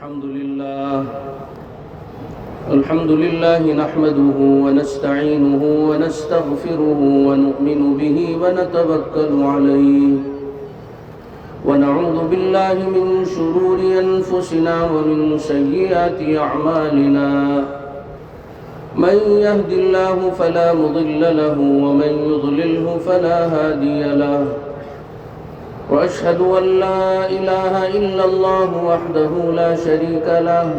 الحمد لله نحمده ونستعينه ونستغفره ونؤمن به ونتوكل عليه ونعوذ بالله من شرور أنفسنا ومن سيئات أعمالنا من يهد الله فلا مضل له ومن يضلله فلا هادي له وأشهد أن لا إله إلا الله وحده لا شريك له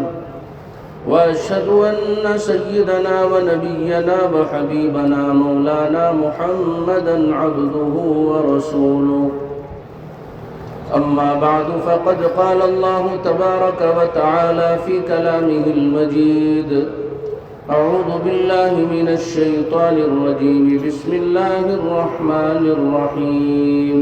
وأشهد أن سيدنا ونبينا وحبيبنا مولانا محمدا عبده ورسوله أما بعد فقد قال الله تبارك وتعالى في كلامه المجيد أعوذ بالله من الشيطان الرجيم بسم الله الرحمن الرحيم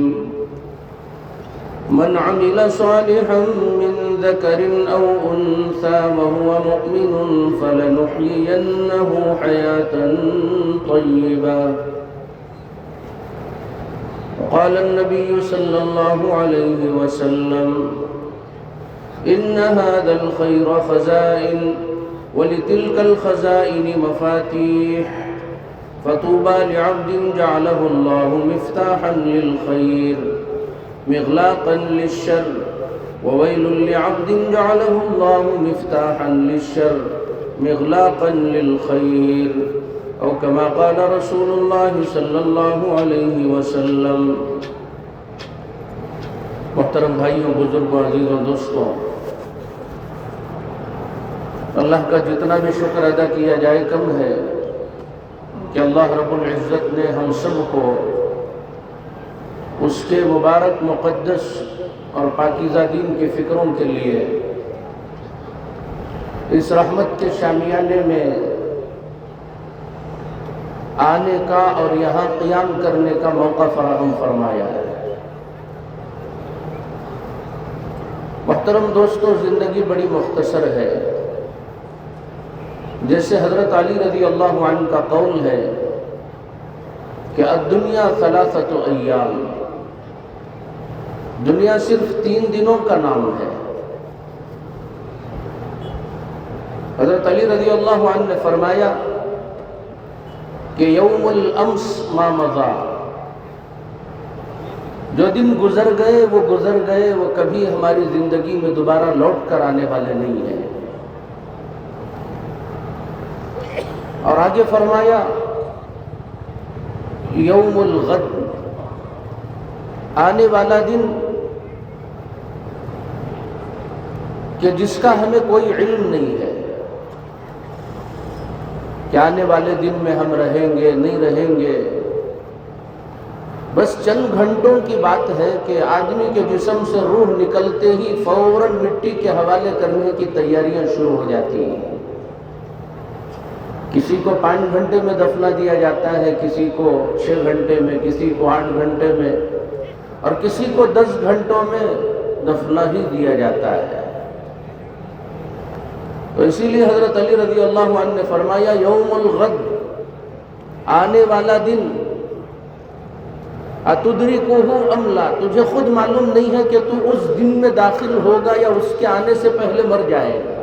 من عمل صالحا من ذكر أو أنثى وهو مؤمن فلنحيينه حياة طيبة قال النبي صلى الله عليه وسلم إن هذا الخير خزائن ولتلك الخزائن مفاتيح فطوبى لعبد جعله الله مفتاحا للخير مغلاقا للشر وويل لعبد جعله الله مفتاحا للشر مغلاقا للخير أو كما قال رسول الله صلی اللہ علیہ وسلم۔ محترم بھائیوں، بزرگوں، عزیزوں، دوستوں، اللہ کا جتنا بھی شکر ادا کیا جائے کم ہے کہ اللہ رب العزت نے ہم سب کو اس کے مبارک، مقدس اور پاکیزہ دین کی فکروں کے لیے اس رحمت کے شامیانے میں آنے کا اور یہاں قیام کرنے کا موقع فراہم فرمایا ہے۔ محترم دوستو، زندگی بڑی مختصر ہے۔ جیسے حضرت علی رضی اللہ عنہ کا قول ہے کہ الدنیا ثلاثۃ ایام، دنیا صرف 3 دنوں کا نام ہے۔ حضرت علی رضی اللہ عنہ نے فرمایا کہ یوم الامس ما مضی، جو دن گزر گئے وہ گزر گئے، وہ کبھی ہماری زندگی میں دوبارہ لوٹ کر آنے والے نہیں ہیں۔ اور آگے فرمایا یوم الغد، آنے والا دن کہ جس کا ہمیں کوئی علم نہیں ہے کہ آنے والے دن میں ہم رہیں گے نہیں رہیں گے۔ بس چند گھنٹوں کی بات ہے کہ آدمی کے جسم سے روح نکلتے ہی فوراً مٹی کے حوالے کرنے کی تیاریاں شروع ہو جاتی ہیں۔ کسی کو 5 گھنٹے میں دفنا دیا جاتا ہے، کسی کو 6 گھنٹے میں، کسی کو 8 گھنٹے میں، اور کسی کو 10 گھنٹوں میں دفنا ہی دیا جاتا ہے۔ تو اسی لیے حضرت علی رضی اللہ عنہ نے فرمایا یوم الغد، آنے والا دن، اتدرکہ ام لا، تجھے خود معلوم نہیں ہے کہ تو اس دن میں داخل ہوگا یا اس کے آنے سے پہلے مر جائے گا۔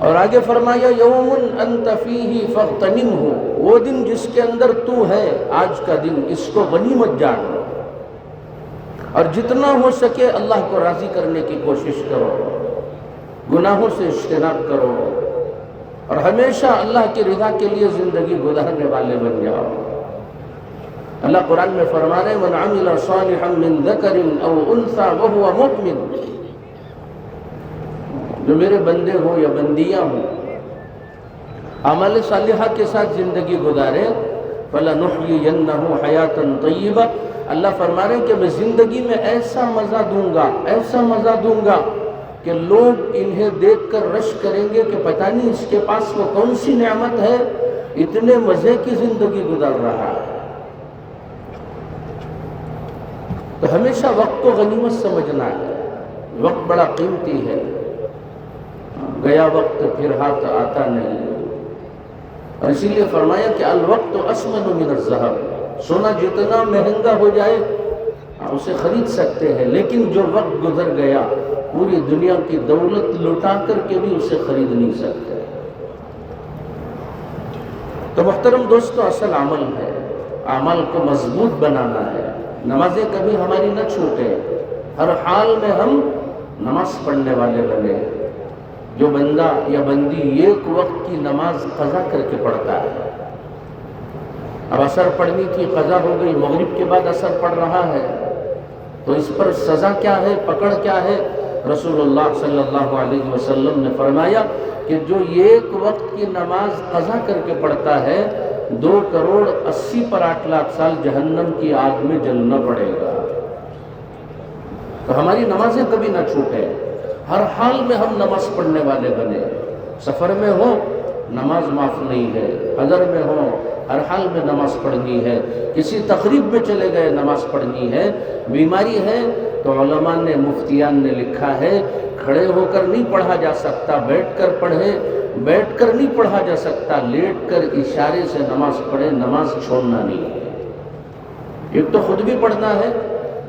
اور آگے فرمایا یوم انت فیہ فاغتنمہ، وہ دن جس کے اندر تو ہے، آج کا دن، اس کو غنیمت جان، اور جتنا ہو سکے اللہ کو راضی کرنے کی کوشش کرو، گناہوں سے اجتناب کرو، اور ہمیشہ اللہ کی رضا کے لیے زندگی گزارنے والے بن جاؤ۔ اللہ قرآن میں فرما رہے من عمل صالحا من ذکر او انثى وهو مؤمن، جو میرے بندے ہوں یا بندیاں ہوں، عمل صالحہ کے ساتھ زندگی گزارے، فَلَنُحْيِيَنَّهُ حَيَاةً طَيِّبَةً، اللہ فرما رہے ہیں کہ میں زندگی میں ایسا مزہ دوں گا، ایسا مزہ دوں گا کہ لوگ انہیں دیکھ کر رش کریں گے کہ پتہ نہیں اس کے پاس وہ کون سی نعمت ہے، اتنے مزے کی زندگی گزار رہا ہے۔ تو ہمیشہ وقت کو غنیمت سمجھنا ہے، وقت بڑا قیمتی ہے، گیا وقت پھر ہاتھ آتا نہیں۔ اور اسی لیے فرمایا کہ الوقت اسمن من الذهب، سونا جتنا مہنگا ہو جائے اسے خرید سکتے ہیں، لیکن جو وقت گزر گیا پوری دنیا کی دولت لٹا کر کے بھی اسے خرید نہیں سکتے۔ تو محترم دوستو، اصل عمل ہے، اعمال کو مضبوط بنانا ہے۔ نمازیں کبھی ہماری نہ چھوٹے، ہر حال میں ہم نماز پڑھنے والے بنے۔ جو بندہ یا بندی ایک وقت کی نماز قضا کر کے پڑھتا ہے، اب عصر پڑھنی تھی، قضا ہو گئی، مغرب کے بعد عصر پڑھ رہا ہے، تو اس پر سزا کیا ہے، پکڑ کیا ہے؟ رسول اللہ صلی اللہ علیہ وسلم نے فرمایا کہ جو ایک وقت کی نماز قضا کر کے پڑھتا ہے 2,80,08,00,000 سال جہنم کی آگ میں جلنا پڑے گا۔ تو ہماری نمازیں کبھی نہ چھوٹے، ہر حال میں ہم نماز پڑھنے والے بنے۔ سفر میں ہو نماز معاف نہیں ہے، حضر میں ہو ہر حال میں نماز پڑھنی ہے، کسی تقریب میں چلے گئے نماز پڑھنی ہے، بیماری ہے تو علماء نے، مفتیان نے لکھا ہے کھڑے ہو کر نہیں پڑھا جا سکتا، بیٹھ کر پڑھے، بیٹھ کر نہیں پڑھا جا سکتا، لیٹ کر اشارے سے نماز پڑھے، نماز چھوڑنا نہیں ہے۔ ایک تو خود بھی پڑھنا ہے،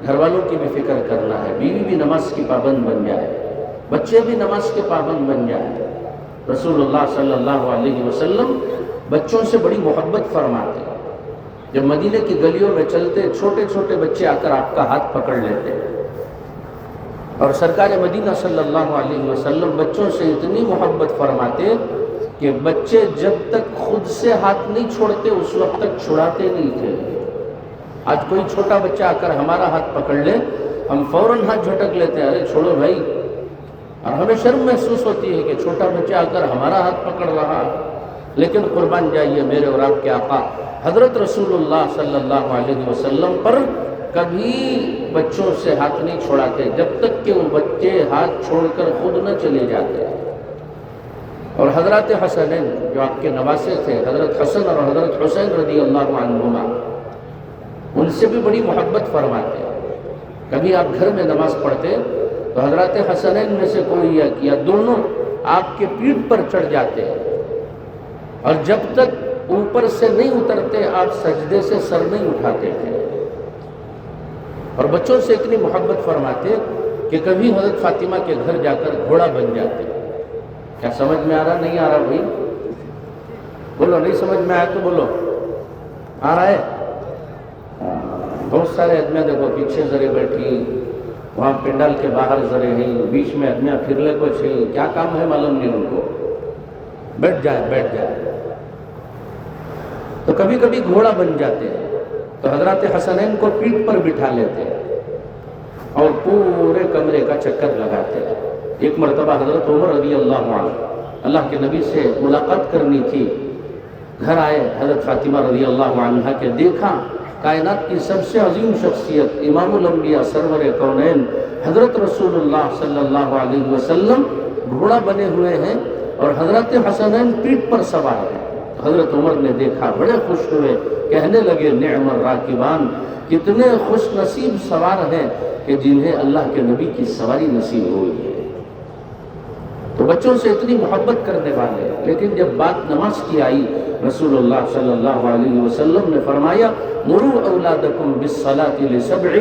گھر والوں کی بھی فکر کرنا ہے، بیوی بھی نماز کی پابند بن جائے، بچے بھی نماز کے پابند بن جائے۔ رسول اللہ صلی اللہ علیہ وسلم بچوں سے بڑی محبت فرماتے ہیں۔ جب مدینے کی گلیوں میں چلتے، چھوٹے چھوٹے بچے آ کر آپ کا ہاتھ پکڑ لیتے، اور سرکار مدینہ صلی اللہ علیہ وسلم بچوں سے اتنی محبت فرماتے کہ بچے جب تک خود سے ہاتھ نہیں چھوڑتے اس وقت تک چھڑاتے نہیں تھے۔ آج کوئی چھوٹا بچہ آ کر ہمارا ہاتھ پکڑ لے، ہم فوراً ہاتھ جھٹک لیتے ہیں، ارے چھوڑو بھائی، اور ہمیں شرم محسوس ہوتی ہے کہ چھوٹا بچہ آ کر ہمارا ہاتھ پکڑ رہا۔ لیکن قربان جائیے میرے اور آپ کے آقا حضرت رسول اللہ صلی اللہ علیہ وسلم پر کبھی بچوں سے ہاتھ نہیں چھوڑاتے جب تک کہ وہ بچے ہاتھ چھوڑ کر خود نہ چلے جاتے۔ اور حضرت حسنین جو آپ کے نواسے تھے، حضرت حسن اور حضرت حسین رضی اللہ عنہما، ان سے بھی بڑی محبت فرماتے۔ کبھی آپ گھر میں نماز پڑھتے تو حضرت حسنین میں سے کوئی یا دونوں آپ کے پیٹھ پر چڑھ جاتے، اور جب تک اوپر سے نہیں اترتے آپ سجدے سے سر نہیں اٹھاتے تھے۔ اور بچوں سے اتنی محبت فرماتے کہ کبھی حضرت فاطمہ کے گھر جا کر گھوڑا بن جاتے۔ کیا سمجھ میں آ رہا؟ نہیں آ رہا بھائی؟ بولو، نہیں سمجھ میں آیا تو بولو، آ رہا ہے؟ بہت سارے آدمیاں دیکھو پیچھے ذرے بیٹھی، وہاں پنڈال کے باہر ذرے ہیں، بیچ میں آدمیاں پھر لے کچھ ہیں، کیا کام ہے معلوم نہیں ان کو، بیٹھ جائے۔ تو کبھی کبھی گھوڑا بن جاتے ہیں تو حضرت حسنین کو پیٹھ پر بٹھا لیتے اور پورے کمرے کا چکر لگاتے۔ ایک مرتبہ حضرت عمر رضی اللہ عنہ اللہ کے نبی سے ملاقات کرنی تھی، گھر آئے حضرت فاطمہ رضی اللہ عنہ کے، دیکھا کائنات کی سب سے عظیم شخصیت امام الانبیاء سرور کونین حضرت رسول اللہ صلی اللہ علیہ وسلم گھوڑا بنے ہوئے ہیں اور حضرت حسنین پیٹھ پر سوار ہیں۔ حضرت عمر نے دیکھا، بڑے خوش ہوئے، کہنے لگے نعم الراکبان، کتنے خوش نصیب سوار ہیں کہ جنہیں اللہ کے نبی کی سواری نصیب ہوئی ہے۔ تو بچوں سے اتنی محبت کرنے والے، لیکن جب بات نماز کی آئی رسول اللہ صلی اللہ علیہ وسلم نے فرمایا مروا اولادکم بالصلاۃ لسبع،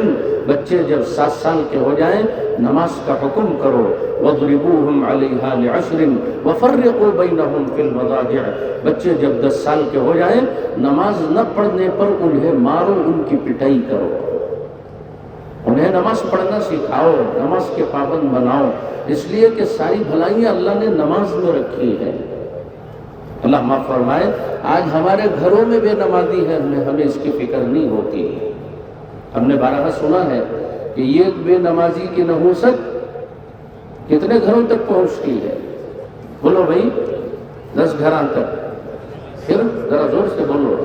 بچے جب 7 سال کے ہو جائیں نماز کا حکم کرو، واضربوہم علیہا لعشر وفرقوا بینہم فی المضاجع، بچے جب 10 سال کے ہو جائیں نماز نہ پڑھنے پر انہیں مارو، ان کی پٹائی کرو، انہیں نماز پڑھنا سکھاؤ، نماز کے پابند بناؤ، اس لیے کہ ساری بھلائیاں اللہ نے نماز میں رکھی ہے۔ اللہ معاف فرمائے، آج ہمارے گھروں میں بے نمازی ہے، ہمیں اس کی فکر نہیں ہوتی۔ ہم نے بارہا سنا ہے کہ ایک بے نمازی کی نحوست کتنے گھروں تک پہنچتی ہے؟ بولو بھائی، 10 گھروں تک، پھر ذرا زور سے بولو،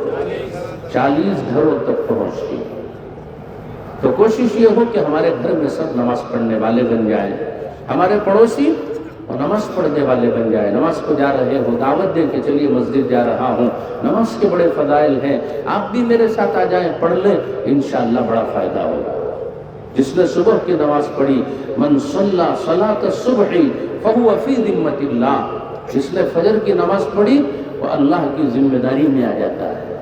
40 گھروں تک پہنچتی ہے۔ تو کوشش یہ ہو کہ ہمارے گھر میں سب نماز پڑھنے والے بن جائیں، ہمارے پڑوسی اور نماز پڑھنے والے بن جائے۔ نماز کو جا رہے ہو دعوت دیں کہ چلیے مسجد جا رہا ہوں، نماز کے بڑے فضائل ہیں، آپ بھی میرے ساتھ آ جائیں، پڑھ لیں، انشاءاللہ بڑا فائدہ ہوگا۔ جس نے صبح کی نماز پڑھی، من صلی صلاۃ الصبح فہو فی ذمۃ اللہ، جس نے فجر کی نماز پڑھی وہ اللہ کی ذمہ داری میں آ جاتا ہے۔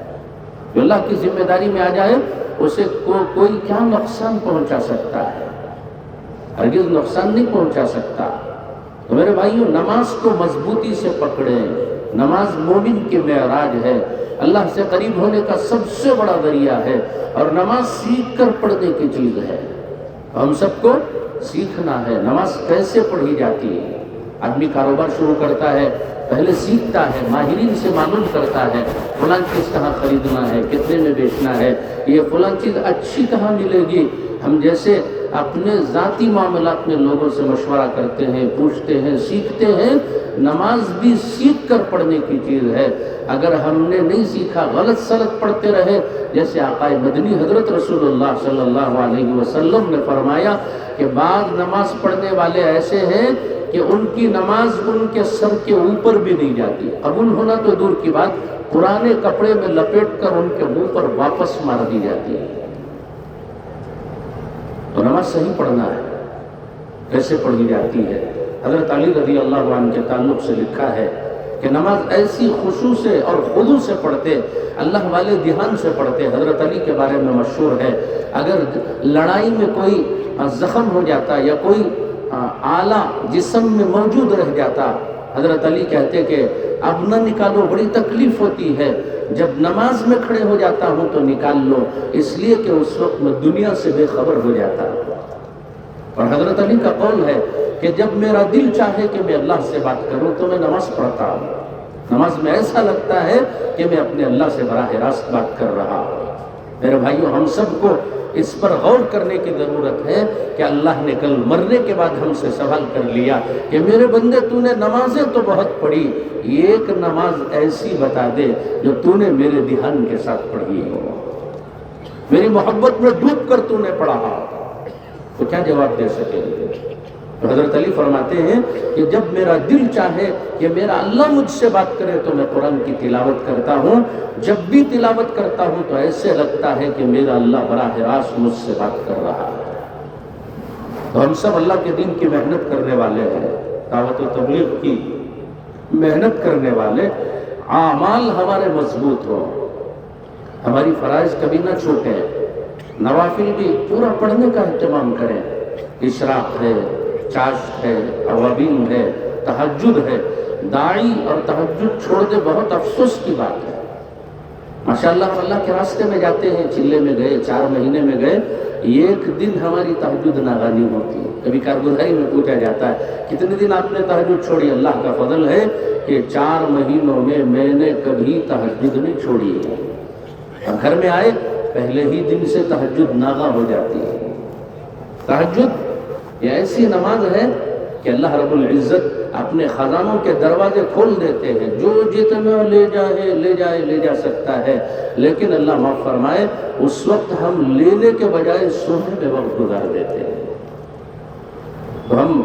جو اللہ کی ذمہ داری میں آ جائے اسے کوئی کیا نقصان پہنچا سکتا ہے؟ ہرگز نقصان نہیں پہنچا سکتا۔ تو میرے بھائیوں، نماز کو مضبوطی سے پکڑیں۔ نماز مومن کی معراج ہے، اللہ سے قریب ہونے کا سب سے بڑا ذریعہ ہے، اور نماز سیکھ کر پڑھنے کی چیز ہے۔ ہم سب کو سیکھنا ہے نماز کیسے پڑھی جاتی ہے۔ آدمی کاروبار شروع کرتا ہے، پہلے سیکھتا ہے، ماہرین سے معلوم کرتا ہے، فلاں چیز کہاں خریدنا ہے، کتنے میں بیچنا ہے، یہ فلاں چیز اچھی کہاں ملے گی۔ ہم جیسے اپنے ذاتی معاملات میں لوگوں سے مشورہ کرتے ہیں، پوچھتے ہیں، سیکھتے ہیں، نماز بھی سیکھ کر پڑھنے کی چیز ہے۔ اگر ہم نے نہیں سیکھا، غلط سلط پڑھتے رہے، جیسے آقا مدنی حضرت رسول اللہ صلی اللہ علیہ وسلم نے فرمایا کہ بعض نماز پڑھنے والے ایسے ہیں کہ ان کی نماز ان کے سر کے اوپر بھی نہیں جاتی، قبول ہونا تو دور کی بات، پرانے کپڑے میں لپیٹ کر ان کے منہ پر واپس مار دی جاتی ہے۔ تو نماز صحیح پڑھنا ہے، کیسے پڑھی جاتی ہے؟ حضرت علی رضی اللہ عنہ کے تعلق سے لکھا ہے کہ نماز ایسی خشوع سے اور خضوع سے پڑھتے، اللہ والے دھیان سے پڑھتے۔ حضرت علی کے بارے میں مشہور ہے، اگر لڑائی میں کوئی زخم ہو جاتا یا کوئی آلہ جسم میں موجود رہ جاتا، حضرت علی کہتے کہ اب نہ نکالو، بڑی تکلیف ہوتی ہے، جب نماز میں کھڑے ہو جاتا ہوں تو نکال لو، اس لیے کہ اس وقت میں دنیا سے بے خبر ہو جاتا۔ اور حضرت علی کا قول ہے کہ جب میرا دل چاہے کہ میں اللہ سے بات کروں تو میں نماز پڑھتا ہوں، نماز میں ایسا لگتا ہے کہ میں اپنے اللہ سے براہ راست بات کر رہا ہوں۔ میرے بھائیوں، ہم سب کو اس پر غور کرنے کی ضرورت ہے کہ اللہ نے کل مرنے کے بعد ہم سے سوال کر لیا کہ میرے بندے تو نے نمازیں تو بہت پڑھی، ایک نماز ایسی بتا دے جو تو نے میرے دھیان کے ساتھ پڑھی ہو، میری محبت میں ڈوب کر تو نے پڑھا ہو، تو کیا جواب دے سکے؟ تو حضرت علی فرماتے ہیں کہ جب میرا دل چاہے کہ میرا اللہ مجھ سے بات کرے تو میں قرآن کی تلاوت کرتا ہوں، جب بھی تلاوت کرتا ہوں تو ایسے لگتا ہے کہ میرا اللہ براہ راست مجھ سے بات کر رہا ہے۔ تو ہم سب اللہ کے دین کی محنت کرنے والے ہیں، دعوت و تبلیغ کی محنت کرنے والے، اعمال ہمارے مضبوط ہو، ہماری فرائض کبھی نہ چھوٹیں، نوافل بھی پورا پڑھنے کا اہتمام کریں، اشراق ہے، چاشت ہے، اوابین ہے، تہجد ہے۔ داعی اور تہجد چھوڑ دے، بہت افسوس کی بات ہے۔ ماشاءاللہ ہم اللہ کے راستے میں جاتے ہیں، چلے میں گئے، 4 مہینے میں گئے، ایک دن ہماری تہجد ناغانی ہوتی ہے۔ کبھی کارگزاری میں پوچھا جاتا ہے کتنے دن آپ نے تہجد چھوڑی؟ اللہ کا فضل ہے کہ 4 مہینوں میں نے کبھی تہجد نہیں چھوڑی ہے۔ اور گھر میں آئے پہلے ہی دن سے تہجد ناغا ہو جاتی ہے۔ تہجد یہ ایسی نماز ہے کہ اللہ رب العزت اپنے خزانوں کے دروازے کھول دیتے ہیں، جو جتنا لے جا سکتا ہے، لیکن اللہ معاف فرمائے اس وقت ہم لینے کے بجائے سونے میں وقت گزار دیتے ہیں۔ تو ہم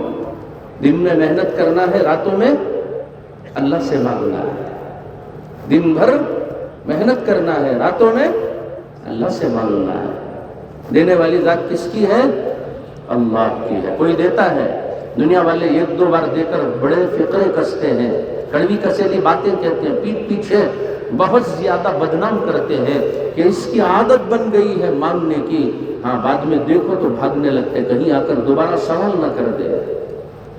دن میں محنت کرنا ہے، راتوں میں اللہ سے مانگنا ہے، دن بھر محنت کرنا ہے، راتوں میں اللہ سے مانگنا ہے۔ دینے والی ذات کس کی ہے؟ اللہ کی ہے۔ کوئی دیتا ہے، دنیا والے 1-2 بار دے کر بڑے فقرے کستے ہیں، کڑوی کسیلی باتیں کہتے ہیں، پیٹ پیچھے بہت زیادہ بدنام کرتے ہیں کہ اس کی عادت بن گئی ہے مانگنے کی، ہاں بعد میں دیکھو تو بھاگنے لگتے، کہیں آ کر دوبارہ سوال نہ کر دے۔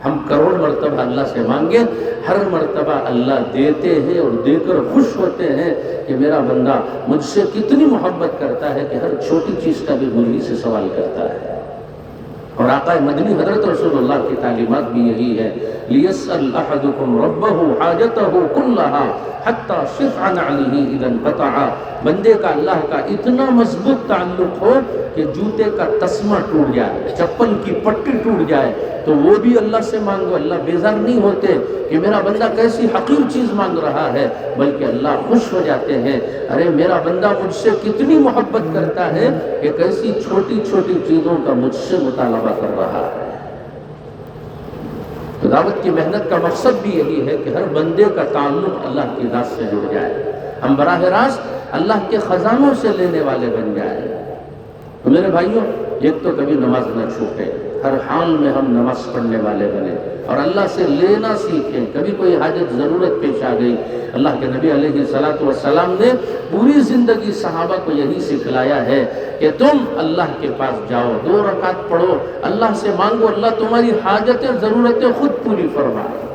ہم کروڑ مرتبہ اللہ سے مانگے، ہر مرتبہ اللہ دیتے ہیں اور دے کر خوش ہوتے ہیں کہ میرا بندہ مجھ سے کتنی محبت کرتا ہے کہ ہر چھوٹی چیز کا بھی مجھ سے سوال کرتا ہے۔ اور آقا مدنی حضرت رسول اللہ کی تعلیمات بھی یہی ہے، لِيَسْأَلْ أَحَدُكُمْ رَبَّهُ حَاجَتَهُ كُلَّهَا حَتَّى شِفْعَ عَلِهِ إِذَا انْقَطَعَ۔ بندے کا اللہ کا اتنا مضبوط تعلق ہو کہ جوتے کا تسمہ ٹوٹ جائے، چپل کی پٹی ٹوٹ جائے تو وہ بھی اللہ سے مانگو، اللہ بیزار نہیں ہوتے کہ میرا بندہ کیسی حقیر چیز مانگ رہا ہے، بلکہ اللہ خوش ہو جاتے ہیں، ارے میرا بندہ مجھ سے کتنی محبت کرتا ہے کہ کیسی چھوٹی چھوٹی چیزوں کا مجھ سے مطالبہ کر رہا ہے۔ تو دعوت کی محنت کا مقصد بھی یہی ہے کہ ہر بندے کا تعلق اللہ کی ذات سے جڑ جائے، ہم براہ راست اللہ کے خزانوں سے لینے والے بن جائیں۔ تو میرے بھائیوں، ایک تو کبھی نماز نہ چھوٹے، ہر حال میں ہم نماز پڑھنے والے بنے اور اللہ سے لینا سیکھیں. کبھی کوئی حاجت ضرورت پیش آ گئی، اللہ کے نبی علیہ الصلوۃ والسلام نے پوری زندگی صحابہ کو یہی سکھلایا ہے کہ تم اللہ کے پاس جاؤ، 2 رکعت پڑھو، اللہ سے مانگو، اللہ تمہاری حاجتیں ضرورتیں خود پوری فرمائے.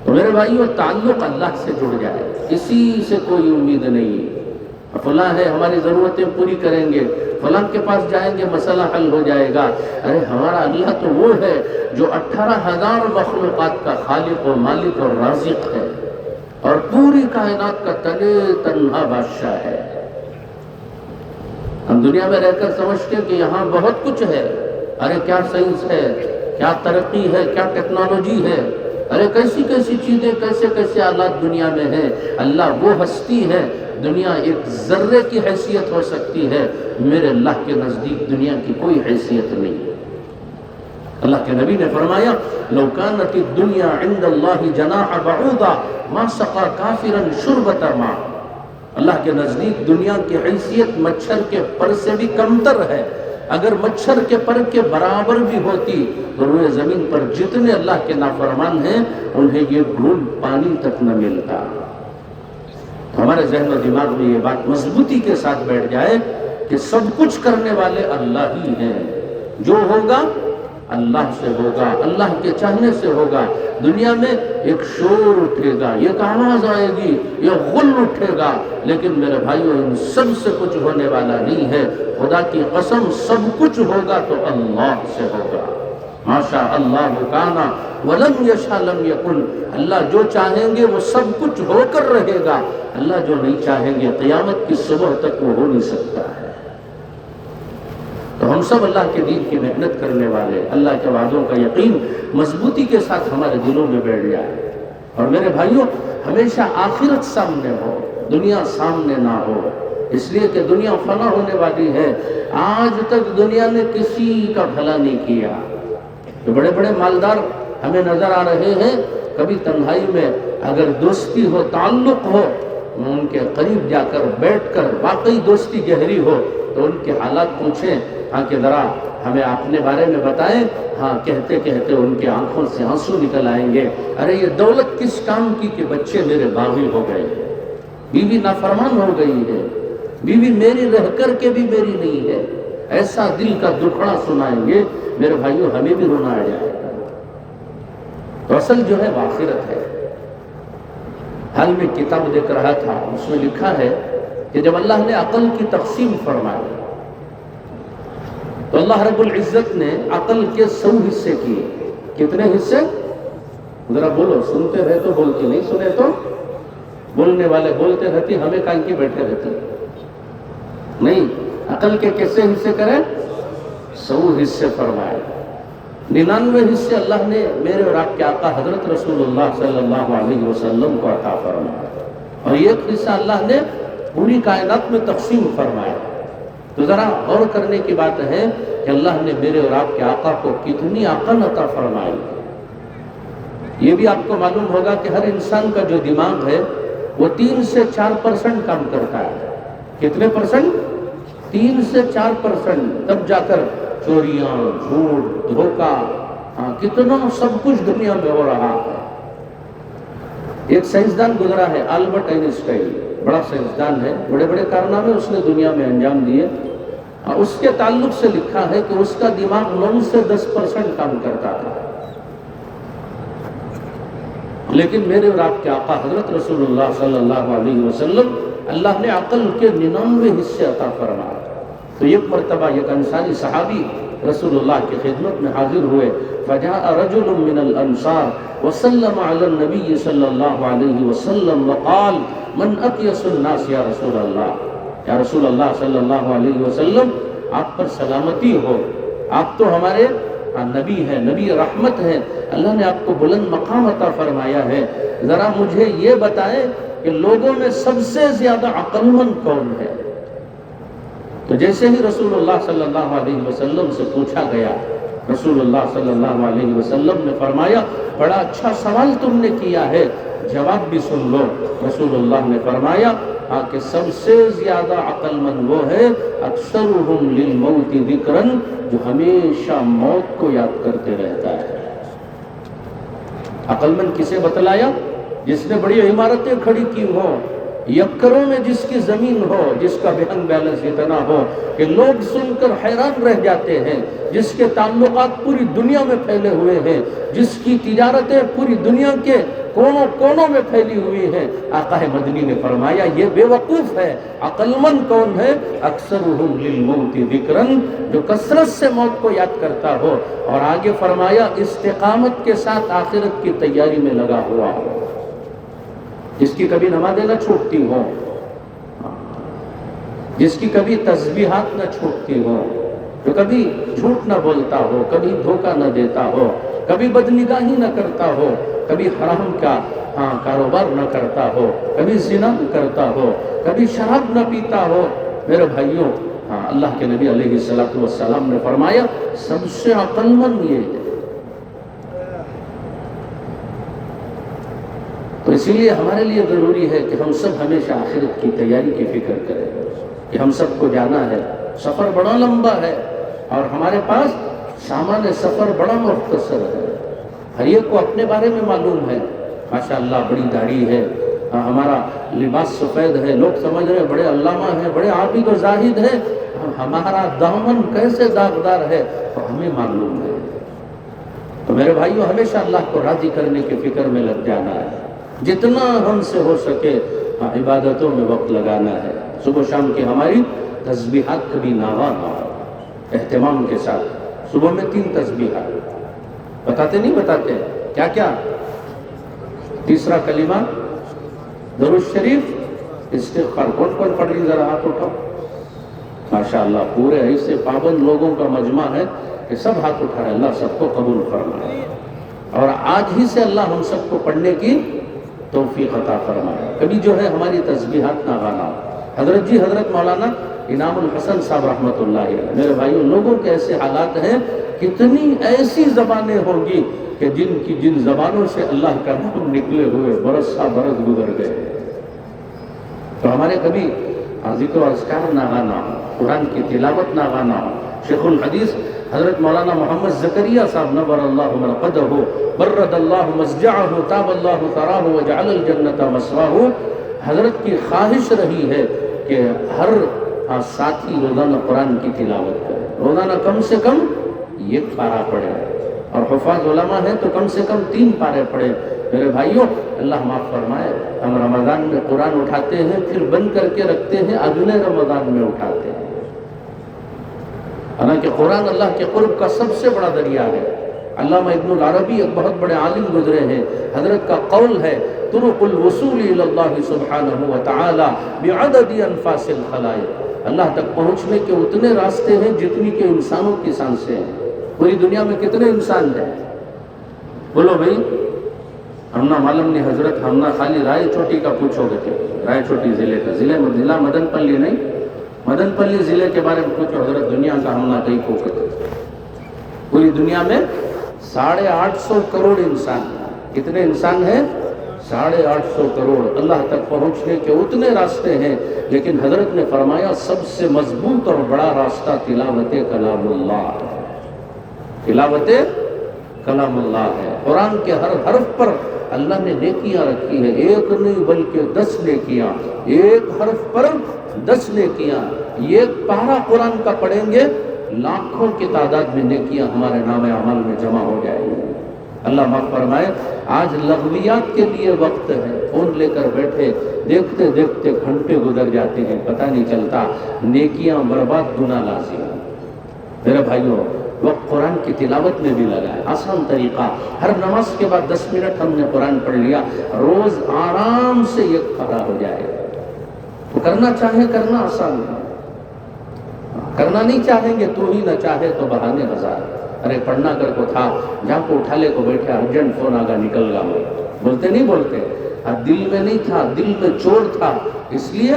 تو میرے بھائیو، تعلق اللہ سے جڑ جائے، کسی سے کوئی امید نہیں. فلاں ہے ہماری ضرورتیں پوری کریں گے، فلاں کے پاس جائیں گے مسئلہ حل ہو جائے گا. ارے ہمارا اللہ تو وہ ہے جو 18,000 مخلوقات کا خالق و مالک اور رازق ہے اور پوری کائنات کا تنہا بادشاہ ہے. ہم دنیا میں رہ کر سمجھتے ہیں کہ یہاں بہت کچھ ہے. ارے کیا سائنس ہے، کیا ترقی ہے، کیا ٹیکنالوجی ہے، ارے کیسی کیسی چیزیں، کیسے کیسے آلات دنیا میں ہیں. اللہ وہ ہستی ہے، دنیا ایک ذرے کی حیثیت ہو سکتی ہے، میرے اللہ کے نزدیک دنیا کی کوئی حیثیت نہیں. اللہ کے نبی نے فرمایا لو کانت الدنیا عند اللہ جناح بعوضہ ما سقى کافرا شربۃ ماء. اللہ کے نزدیک دنیا کی حیثیت مچھر کے پر سے بھی کمتر ہے. اگر مچھر کے پر کے برابر بھی ہوتی تو روئے زمین پر جتنے اللہ کے نافرمان ہیں انہیں یہ گھونٹ پانی تک نہ ملتا. ہمارے ذہن و دماغ میں یہ بات مضبوطی کے ساتھ بیٹھ جائے کہ سب کچھ کرنے والے اللہ ہی ہیں. جو ہوگا اللہ سے ہوگا، اللہ کے چاہنے سے ہوگا. دنیا میں ایک شور اٹھے گا، ایک آواز آئے گی، یہ غل اٹھے گا، لیکن میرے بھائیو ان سب سے کچھ ہونے والا نہیں ہے. خدا کی قسم سب کچھ ہوگا تو اللہ سے ہوگا. ماشاء اللہ کان ولم یشاء لم یکن. اللہ جو چاہیں گے وہ سب کچھ ہو کر رہے گا، اللہ جو نہیں چاہیں گے قیامت کی صبح تک وہ ہو نہیں سکتا ہے. تو ہم سب اللہ کے دین کی محنت کرنے والے، اللہ کے وعدوں کا یقین مضبوطی کے ساتھ ہمارے دلوں میں بیٹھ جائے. اور میرے بھائیوں ہمیشہ آخرت سامنے ہو، دنیا سامنے نہ ہو، اس لیے کہ دنیا فنا ہونے والی ہے. آج تک دنیا نے کسی کا بھلا نہیں کیا. جو بڑے بڑے مالدار ہمیں نظر آ رہے ہیں، کبھی تنہائی میں اگر دوستی ہو، تعلق ہو، ان کے قریب جا کر بیٹھ کر واقعی دوستی گہری ہو تو ان کے حالات پوچھیں، ہاں کہ ذرا ہمیں اپنے بارے میں بتائیں. ہاں کہتے کہتے ان کے آنکھوں سے آنسو نکل آئیں گے. ارے یہ دولت کس کام کی کہ بچے میرے باغی ہو گئے، بیوی نافرمان ہو گئی ہے، بیوی میری رہ کر کے بھی میری نہیں ہے. ایسا دل کا دکھڑا سنائیں گے میرے بھائیوں، ہمیں بھی رونا آ جائے گا. تو اصل جو ہے وہ آخرت ہے. حال میں کتاب دیکھ رہا تھا، اس میں لکھا ہے کہ جب اللہ نے عقل کی تقسیم فرمائی تو اللہ رب العزت نے عقل کے 100 حصے کیے. کتنے حصے؟ ذرا بولو، سنتے رہے تو بولتی، نہیں سنے تو بولنے والے بولتے رہتی، ہمیں کائیں کی بیٹھے رہتی. نہیں، عقل کے کیسے حصے کریں؟ 100 حصے فرمائے. 99 حصے اللہ نے میرے اور آپ کے آقا حضرت رسول اللہ صلی اللہ علیہ وسلم کو عطا فرمایا اور ایک حصہ اللہ نے پوری کائنات میں تقسیم فرمایا. تو ذرا غور کرنے کی بات ہے کہ اللہ نے میرے اور آپ کے آقا کو کتنی عقل عطا فرمائی. یہ بھی آپ کو معلوم ہوگا کہ ہر انسان کا جو دماغ ہے وہ 3 سے 4% کام کرتا ہے. کتنے پرسنٹ؟ 3 سے 4%. تب جا کر چوریاں، جھوٹ، دھوکہ، کتنا سب کچھ دنیا میں ہو رہا ہے. ایک سائنسدان گزرا ہے، البرٹ آئن اسٹائن، بڑا سائنسدان ہے، بڑے بڑے کارنامے اس نے دنیا میں انجام دیے. اس کے تعلق سے لکھا ہے کہ اس کا دماغ 9 سے 10% کام کرتا تھا. لیکن میرے اور آپ کے آقا حضرت رسول اللہ صلی اللہ علیہ وسلم، اللہ نے عقل کے 99 حصے عطا فرمائے. تو ایک مرتبہ ایک انصاری صحابی رسول اللہ کی خدمت میں حاضر ہوئے. فجاء رجل من الانصار وسلم على النبي صلی اللہ علیہ وسلم وقال من اقیس الناس یا رسول اللہ. یا رسول اللہ صلی اللہ علیہ وسلم، آپ پر سلامتی ہو، آپ تو ہمارے نبی ہیں، نبی رحمت ہیں، اللہ نے آپ کو بلند مقام عطا فرمایا ہے. ذرا مجھے یہ بتائیں کہ لوگوں میں سب سے زیادہ عقل مند کون ہے؟ تو جیسے ہی رسول اللہ صلی اللہ علیہ وسلم سے پوچھا گیا، رسول اللہ صلی اللہ علیہ وسلم نے فرمایا بڑا اچھا سوال تم نے کیا ہے، جواب بھی سن لو. رسول اللہ نے فرمایا کہ سب سے زیادہ عقل مند وہ ہے اکثرہم للموت ذکرن، جو ہمیشہ موت کو یاد کرتے رہتا ہے۔ عقل مند کسے بتلایا؟ جس نے بڑی عمارتیں کھڑی کی ہوں، یکروں میں جس کی زمین ہو، جس کا بینک بیلنس اتنا ہو کہ لوگ سن کر حیران رہ جاتے ہیں، جس کے تعلقات پوری دنیا میں پھیلے ہوئے ہیں، جس کی تجارتیں پوری دنیا کے کونوں کونوں میں پھیلی ہوئی ہیں۔ آقا مدنی نے فرمایا یہ بے وقوف ہے۔ عقل مند کون ہے؟ اکثرہم للموت ذکرن، جو کثرت سے موت کو یاد کرتا ہو، اور آگے فرمایا استقامت کے ساتھ آخرت کی تیاری میں لگا ہوا ہو، جس کی کبھی نمازیں نہ چھوٹتی ہوں، جس کی کبھی تسبیحات نہ چھوٹتی ہوں، جو کبھی جھوٹ نہ بولتا ہو، کبھی دھوکہ نہ دیتا ہو، کبھی بدنگاہی نہ کرتا ہو، کبھی حرام کا کاروبار نہ کرتا ہو، کبھی زنا نہ کرتا ہو، کبھی شراب نہ پیتا ہو۔ میرے بھائیوں، اللہ کے نبی علیہ السلام نے فرمایا سب سے عقل مند یہ ہے۔ تو اسی لیے ہمارے لیے ضروری ہے کہ ہم سب ہمیشہ آخرت کی تیاری کی فکر کریں کہ ہم سب کو جانا ہے، سفر بڑا لمبا ہے اور ہمارے پاس سامان سفر بڑا مختصر ہے۔ ہر ایک کو اپنے بارے میں معلوم ہے، ماشاءاللہ بڑی داڑھی ہے، ہمارا لباس سفید ہے، لوگ سمجھ رہے ہیں بڑے علامہ ہیں، بڑے عابد و زاہد ہیں، ہمارا دامن کیسے داغدار ہے تو ہمیں معلوم ہے۔ تو میرے بھائیوں، ہمیشہ اللہ کو راضی کرنے کی فکر میں لگ جانا ہے، جتنا ہم سے ہو سکے عبادتوں میں وقت لگانا ہے۔ صبح شام کی ہماری تسبیحات کبھی ناغا نہ ہو، اہتمام کے ساتھ۔ صبح میں 3 تسبیحات بتاتے نہیں بتاتے کیا کیا؟ تیسرا کلمہ، درود شریف، استغفار۔ کون کون پڑھ رہی ذرا ہاتھ اٹھاؤ؟ ماشاءاللہ پورے ایسے پابند لوگوں کا مجمع ہے کہ سب ہاتھ اٹھا رہے۔ اللہ سب کو قبول فرمائے، اور آج ہی سے اللہ ہم سب کو پڑھنے کی توفیق عطا فرمائے۔ کبھی جو ہے ہماری تسبیحات نہ غانا۔ حضرت مولانا انعام الحسن صاحب رحمۃ اللہ علیہ، میرے بھائیوں، لوگوں کے ایسے حالات ہیں، کتنی ایسی زبانیں ہوں گی کہ جن زبانوں سے اللہ کا نام نکلے ہوئے برس گزر گئے۔ تو ہمارے کبھی ذکر و اذکار نہ غانا ہو، قرآن کی تلاوت نہ غانا ہو۔ شیخ الحدیث حضرت مولانا محمد زکریا صاحب نور اللہ مرقدہ، برد اللہ مسجعہ، تاب اللہ ثراہ، وجعل الجنت مسواہ، حضرت کی خواہش رہی ہے کہ ہر ساتھی روزانہ قرآن کی تلاوت کرے، روزانہ کم سے کم 1 پارہ پڑھے، اور حفاظ علماء ہیں تو کم سے کم 3 پارے پڑھے۔ میرے بھائیوں، اللہ معاف فرمائے، ہم رمضان میں قرآن اٹھاتے ہیں، پھر بند کر کے رکھتے ہیں، اگلے رمضان میں اٹھاتے ہیں۔ حالانکہ قرآن اللہ کے قرب کا سب سے بڑا ذریعہ ہے۔ علامہ ابن العربی ایک بہت بڑے عالم گزرے ہیں، حضرت کا قول ہے طرق الوصول الی اللہ سبحانہ وتعالی بعدد انفاس الخلائق، اللہ تک پہنچنے کے اتنے راستے ہیں جتنی کہ انسانوں کی سانسیں ہیں۔ پوری دنیا میں کتنے انسان ہیں؟ بولو بھائی، ہم نہ معلوم نہیں حضرت، ہم نہ خالی رائے چوٹی کا پوچھو گے، رائے چوٹی ضلع کا، ضلع مدن پلی نہیں، مدن پلی ضلع کے بارے میں پوچھو حضرت، دنیا کا ہم نہ کہیں پوچھتے۔ پوری دنیا میں 850 کروڑ انسان ہیں۔ کتنے انسان ہیں؟ 850 کروڑ۔ اللہ تک پہنچنے کے اتنے راستے ہیں، لیکن حضرت نے فرمایا سب سے مضبوط اور بڑا راستہ تلاوت کلام اللہ ہے، تلاوت کلام اللہ ہے۔ قرآن کے ہر حرف پر اللہ نے نیکیاں رکھی ہیں، 1 نہیں بلکہ 10 نیکیاں، 1 حرف پر 10 نیکیاں۔ 1 پارہ قرآن کا پڑھیں گے، لاکھوں کی تعداد میں نیکیاں ہمارے نام اعمال میں جمع ہو جائیں گی۔ اللہ معاف فرمائے، آج لغویات کے لیے وقت ہے، فون لے کر بیٹھے، دیکھتے دیکھتے گھنٹے گزر جاتے ہیں، پتہ نہیں چلتا، نیکیاں برباد، گناہ لازم۔ میرے بھائیوں، وقت قرآن کی تلاوت میں بھی لگا ہے، آسان طریقہ، ہر نماز کے بعد 10 منٹ ہم نے قرآن پڑھ لیا، روز آرام سے 1 پارہ ہو جائے۔ تو کرنا چاہیں کرنا آسان ہے، کرنا نہیں چاہیں گے تو ہی نہ چاہے تو بہانے ہزار۔ ارے پڑھنا کر کو تھا، جہاں کو اٹھا لے کو بیٹھے، ارجنٹ فون آگا نکل گا، بولتے نہیں بولتے، دل میں نہیں تھا، دل میں چور تھا، اس لیے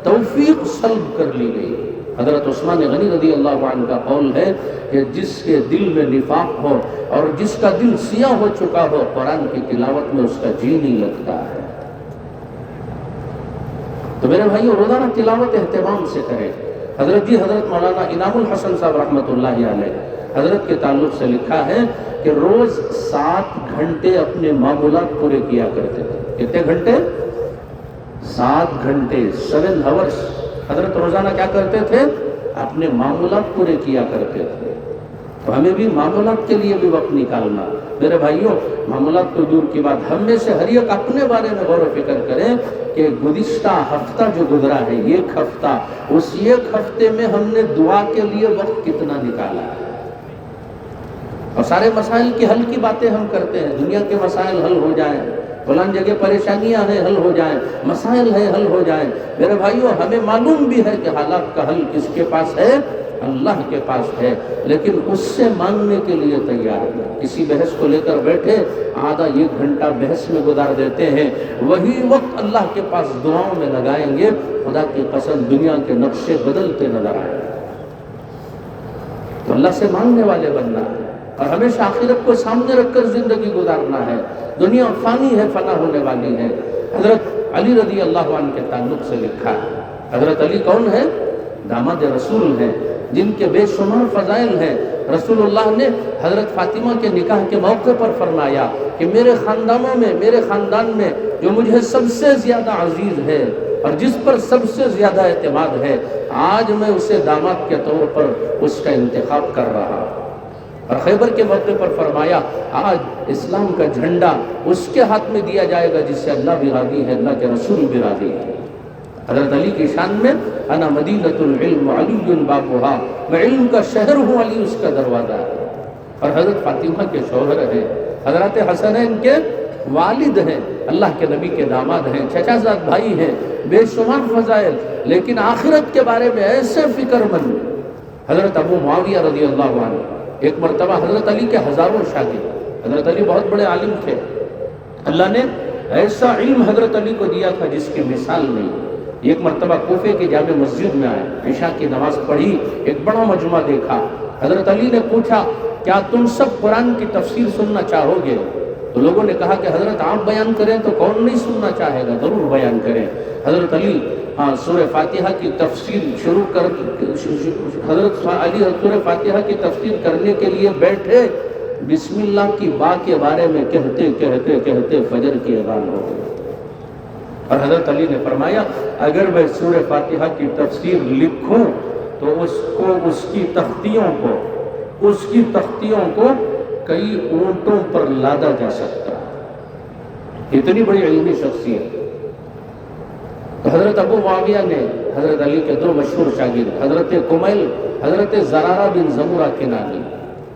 توفیق سلب کر لی گئی۔ حضرت عثمان غنی رضی اللہ عنہ کا قول ہے کہ جس کے دل میں نفاق ہو اور جس کا دل سیاہ ہو چکا ہو، قرآن کی تلاوت میں اس کا جی نہیں لگتا ہے۔ تو میرے بھائیو روزانہ تلاوت اہتمام سے کریں۔ حضرت مولانا انعام الحسن صاحب رحمۃ اللہ علیہ حضرت کے تعلق سے لکھا ہے کہ روز 7 گھنٹے اپنے معمولات پورے کیا کرتے تھے۔ کتنے گھنٹے؟ 7 گھنٹے، 7 hours حضرت روزانہ کیا کرتے تھے؟ اپنے معمولات پورے کیا کرتے تھے۔ تو ہمیں بھی معمولات کے لیے بھی وقت نکالنا۔ میرے بھائیوں معمولات تو دور کی بات، ہم میں سے ہر ایک اپنے بارے میں غور و فکر کریں کہ گزشتہ ہفتہ جو گزرا ہے، ایک ہفتہ، اس ایک ہفتے میں ہم نے دعا کے لیے وقت کتنا نکالا ہے؟ اور سارے مسائل کی حل کی باتیں ہم کرتے ہیں، دنیا کے مسائل حل ہو جائیں، فلان جگہ پریشانیاں ہیں حل ہو جائیں، مسائل ہیں حل ہو جائیں۔ میرے بھائیوں ہمیں معلوم بھی ہے کہ حالات کا حل کس کے پاس ہے؟ اللہ کے پاس ہے، لیکن اس سے مانگنے کے لیے تیار ہے۔ کسی بحث کو لے کر بیٹھے، آدھا 1 گھنٹہ بحث میں گزار دیتے ہیں، وہی وقت اللہ کے پاس دعاؤں میں لگائیں گے، خدا کی قسم دنیا کے نقشے بدلتے نظر آئیں گے۔ تو اللہ سے مانگنے والے بننا ہے اور ہمیشہ آخرت کو سامنے رکھ کر زندگی گزارنا ہے۔ دنیا فانی ہے، فنا ہونے والی ہے۔ حضرت علی رضی اللہ عنہ کے تعلق سے لکھا ہے، حضرت علی کون ہے؟ داماد رسول ہیں، جن کے بے شمار فضائل ہیں۔ رسول اللہ نے حضرت فاطمہ کے نکاح کے موقع پر فرمایا کہ میرے خاندان میں جو مجھے سب سے زیادہ عزیز ہے اور جس پر سب سے زیادہ اعتماد ہے، آج میں اسے داماد کے طور پر اس کا انتخاب کر رہا ہوں۔ اور خیبر کے موقع پر فرمایا آج اسلام کا جھنڈا اس کے ہاتھ میں دیا جائے گا جس سے اللہ بھی راضی ہے، اللہ کے رسول بھی راضی ہے۔ حضرت علی کی شان میں انا مدینۃ العلم علی بابھا، میں علم کا شہر ہوں، علی اس کا دروازہ ہے۔ اور حضرت فاطمہ کے شوہر ہیں، حضرت حسنین کے والد ہیں، اللہ کے نبی کے داماد ہیں، چچا زاد بھائی ہیں، بے شمار فضائل، لیکن آخرت کے بارے میں ایسے فکر مند۔ حضرت ابو معاویہ رضی اللہ عنہ، ایک مرتبہ حضرت علی کے ہزاروں شاگرد، حضرت علی بہت بڑے عالم تھے، اللہ نے ایسا علم حضرت علی کو دیا تھا جس کی مثال نہیں۔ ایک مرتبہ کوفے کی جامع مسجد میں آئے، عشاء کی نماز پڑھی، ایک بڑا مجمع دیکھا۔ حضرت علی نے پوچھا کیا تم سب قرآن کی تفسیر سننا چاہو گے؟ تو لوگوں نے کہا کہ حضرت آپ بیان کریں تو کون نہیں سننا چاہے گا، ضرور بیان کریں۔ حضرت علی سورہ فاتحہ کی تفسیر حضرت علی سورہ فاتحہ کی تفسیر کرنے کے لیے بیٹھے، بسم اللہ کی با کے بارے میں کہتے کہتے کہتے فجر کی اذان ہو گئی۔ اور حضرت علی نے فرمایا اگر میں سورہ فاتحہ کی تفسیر لکھوں تو اس کی تختیوں کو کئی اونٹوں پر لادا جا سکتا ہے، اتنی بڑی علمی شخصیت۔ تو حضرت ابو معاویہ نے حضرت علی کے 2 مشہور شاگرد حضرت کمیل، حضرت زرارہ بن زمرہ کنانی،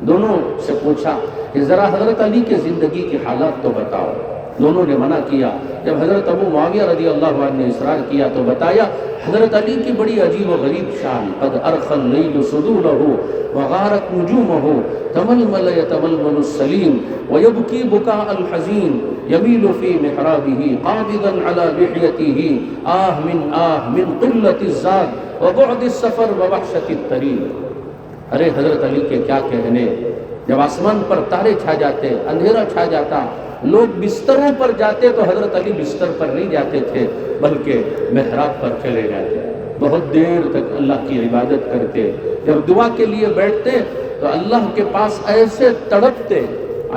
دونوں سے پوچھا کہ ذرا حضرت علی کے زندگی کی حالات تو بتاؤ۔ دونوں نے منع کیا۔ جب حضرت ابو معاویہ رضی اللہ عنہ نے اصرار کیا تو بتایا حضرت علی کی بڑی عجیب و غریب شان، قد ارخى اللیل صدولہ وغارت نجومہ تململ یتململ السلیم ویبکی بکاء الحزین یمیل فی محرابہ قابضا علی لحیتہ آہ من قلت الزاد وبعد السفر ووحشت الطریق۔ ارے حضرت علی کے کیا کہنے، جب آسمان پر تارے چھا جاتے، اندھیرا چھا جاتا، لوگ بستروں پر جاتے تو حضرت علی بستر پر نہیں جاتے تھے بلکہ محراب پر چلے جاتے، بہت دیر تک اللہ کی عبادت کرتے۔ جب دعا کے لیے بیٹھتے تو اللہ کے پاس ایسے تڑپتے۔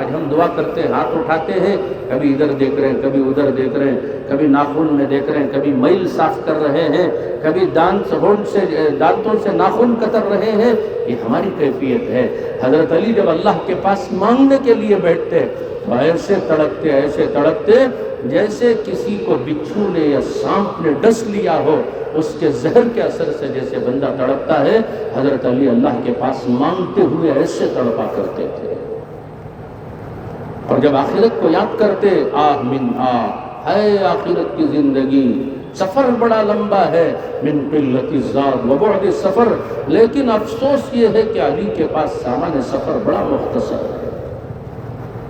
آج ہم دعا کرتے ہیں، ہاتھ اٹھاتے ہیں، کبھی ادھر دیکھ رہے ہیں، کبھی ادھر دیکھ رہے ہیں، کبھی ناخن میں دیکھ رہے ہیں، کبھی میل صاف کر رہے ہیں، کبھی دانتوں سے ناخن کتر رہے ہیں۔ یہ ہماری کیفیت ہے۔ حضرت علی جب اللہ کے پاس مانگنے کے لیے بیٹھتے تو ایسے تڑپتے جیسے کسی کو بچھو نے یا سانپ نے ڈس لیا ہو، اس کے زہر کے اثر سے جیسے بندہ تڑپتا ہے، حضرت علی اللہ کے پاس مانگتے ہوئے ایسے تڑپا کرتے تھے۔ اور جب آخرت کو یاد کرتے، آہ من آہ، ہے آخرت کی زندگی، سفر بڑا لمبا ہے، من قلت الزاد و بعد السفر، لیکن افسوس یہ ہے کہ علی کے پاس سامان سفر بڑا مختصر ہے۔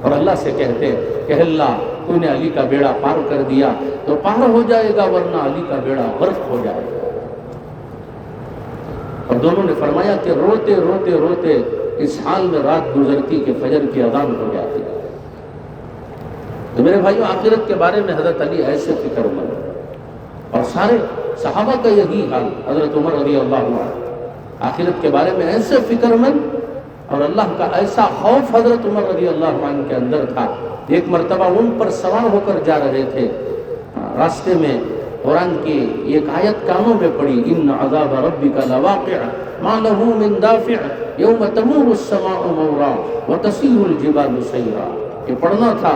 اور اللہ سے کہتے کہ اللہ تو نے علی کا بیڑا پار کر دیا تو پار ہو جائے گا، ورنہ علی کا بیڑا غرق ہو جائے گا۔ اور دونوں نے فرمایا کہ روتے روتے روتے اس حال میں رات گزرتی کہ فجر کی اذان ہو جاتی۔ تو میرے بھائیوں آخرت کے بارے میں حضرت علی ایسے فکر مند، اور سارے صحابہ کا یہی حال، حضرت عمر رضی اللہ عنہ آخرت کے بارے میں ایسے فکر مند اور اللہ کا ایسا خوف حضرت عمر رضی اللہ عنہ کے اندر تھا۔ ایک مرتبہ ان پر سوار ہو کر جا رہے تھے، راستے میں قرآن کی ایک آیت کانوں میں پڑی، ان عذاب ربک لواقع ما له من دافع یوم تمور السماء مورا وتسیر الجبال سیرا۔ یہ پڑھنا تھا،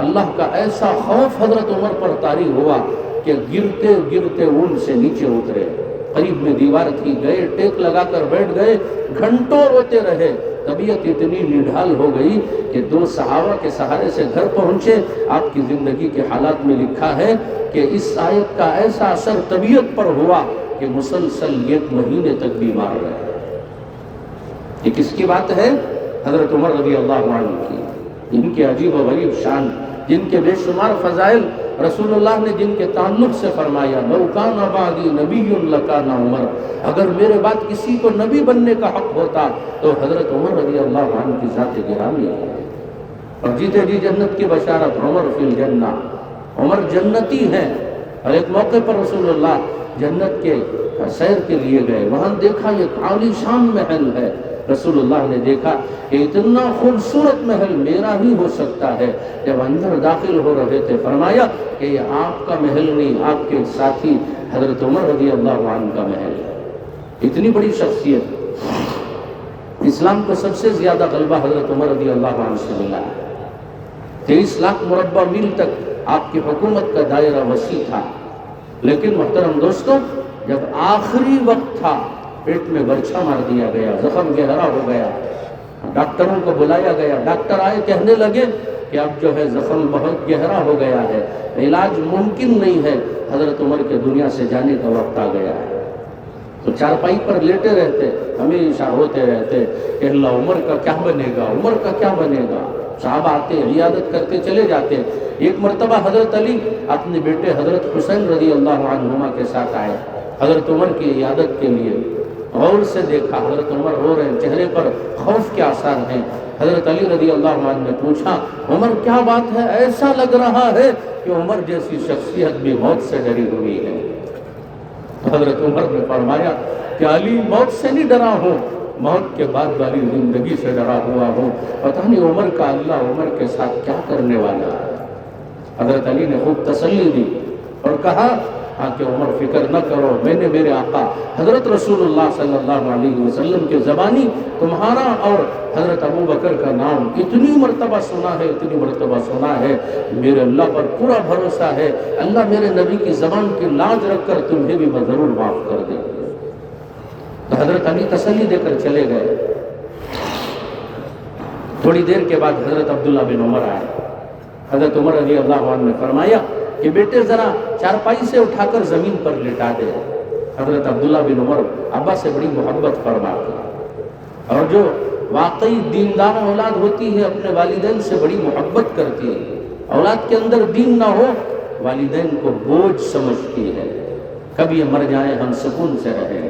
اللہ کا ایسا خوف حضرت عمر پر طاری ہوا کہ گرتے گرتے اون سے نیچے اترے، قریب میں دیوار تھی، گئے ٹیک لگا کر بیٹھ گئے، گھنٹوں روتے رہے۔ طبیعت اتنی نڈھال ہو گئی کہ دو صحابہ کے سہارے سے گھر پہنچے۔ آپ کی زندگی کے حالات میں لکھا ہے کہ اس آیت کا ایسا اثر طبیعت پر ہوا کہ مسلسل 1 مہینے تک بیمار رہے۔ یہ کس کی بات ہے؟ حضرت عمر رضی اللہ عنہ کی، جن کے عجیب و غریب شان، جن کے بے شمار فضائل رسول اللہ نے جن کے تعلق سے فرمایا، لو کان بعدی نبی لکان عمر، اگر میرے بعد کسی کو نبی بننے کا حق ہوتا تو حضرت عمر رضی اللہ عنہ کی ذات گرامی ہے۔ اور جیتے جی جنت کی بشارت، عمر فی الجنہ، عمر جنتی ہیں۔ اور ایک موقع پر رسول اللہ جنت کے سیر کے لیے گئے، وہاں دیکھا ایک عالی شان محل ہے۔ رسول اللہ نے دیکھا کہ اتنا خوبصورت محل میرا ہی ہو سکتا ہے۔ جب اندر داخل ہو رہے تھے فرمایا کہ یہ آپ کا محل نہیں، آپ کے ساتھی حضرت عمر رضی اللہ عنہ کا محل ہے۔ اتنی بڑی شخصیت، اسلام کو سب سے زیادہ غلبہ حضرت عمر رضی اللہ عنہ سے ملا ہے۔ 23 لاکھ مربع میل تک آپ کی حکومت کا دائرہ وسیع تھا، لیکن محترم دوستو، جب آخری وقت تھا پیٹ میں برچھا مار دیا گیا، زخم گہرا ہو گیا، ڈاکٹروں کو بلایا گیا، ڈاکٹر آئے، کہنے لگے کہ اب جو ہے زخم بہت گہرا ہو گیا ہے، علاج ممکن نہیں ہے، حضرت عمر کے دنیا سے جانے کا وقت آ گیا ہے۔ تو چارپائی پر لیٹے رہتے، ہمیشہ ہوتے رہتے کہ اللہ عمر کا کیا بنے گا، عمر کا کیا بنے گا۔ صحابہ آتے، عیادت کرتے چلے جاتے۔ ایک مرتبہ حضرت علی اپنے بیٹے حضرت حسین رضی اللہ عنہما کے ساتھ آئے حضرت عمر کی عیادت کے لیے۔ غور سے دیکھا، حضرت عمر رو رہے ہیں، چہرے پر خوف کے آثار ہیں۔ حضرت علی رضی اللہ عنہ نے پوچھا، عمر کیا بات ہے؟ ایسا لگ رہا ہے کہ عمر جیسی شخصیت بھی موت سے ڈری ہوئی ہے۔ حضرت عمر نے فرمایا کہ علی موت سے نہیں ڈرا ہوں، موت کے بعد والی زندگی سے ڈرا ہوا ہوں، پتہ نہیں عمر کا اللہ عمر کے ساتھ کیا کرنے والا ہے۔ حضرت علی نے خوب تسلی دی اور کہا کہ عمر فکر نہ کرو، میں نے میرے آقا حضرت رسول اللہ صلی اللہ علیہ وسلم کے زبانی تمہارا اور حضرت ابو بکر کا نام اتنی مرتبہ سنا ہے، اتنی مرتبہ سنا ہے، میرے اللہ پر پورا بھروسہ ہے، اللہ میرے نبی کی زبان کی لاج رکھ کر تمہیں بھی میں ضرور معاف کر دے۔ تو حضرت علی تسلی دے کر چلے گئے۔ تھوڑی دیر کے بعد حضرت عبداللہ بن عمر آئے۔ حضرت عمر رضی اللہ عنہ نے فرمایا کہ بیٹے ذرا چارپائی سے اٹھا کر زمین پر لٹا دے۔ حضرت عبداللہ بن عمر ابا سے بڑی محبت فرماتے ہیں، اور جو واقعی دیندار اولاد ہوتی ہے اپنے والدین سے بڑی محبت کرتی ہے۔ اولاد کے اندر دین نہ ہو، والدین کو بوجھ سمجھتی ہے، کب یہ مر جائیں ہم سکون سے رہیں۔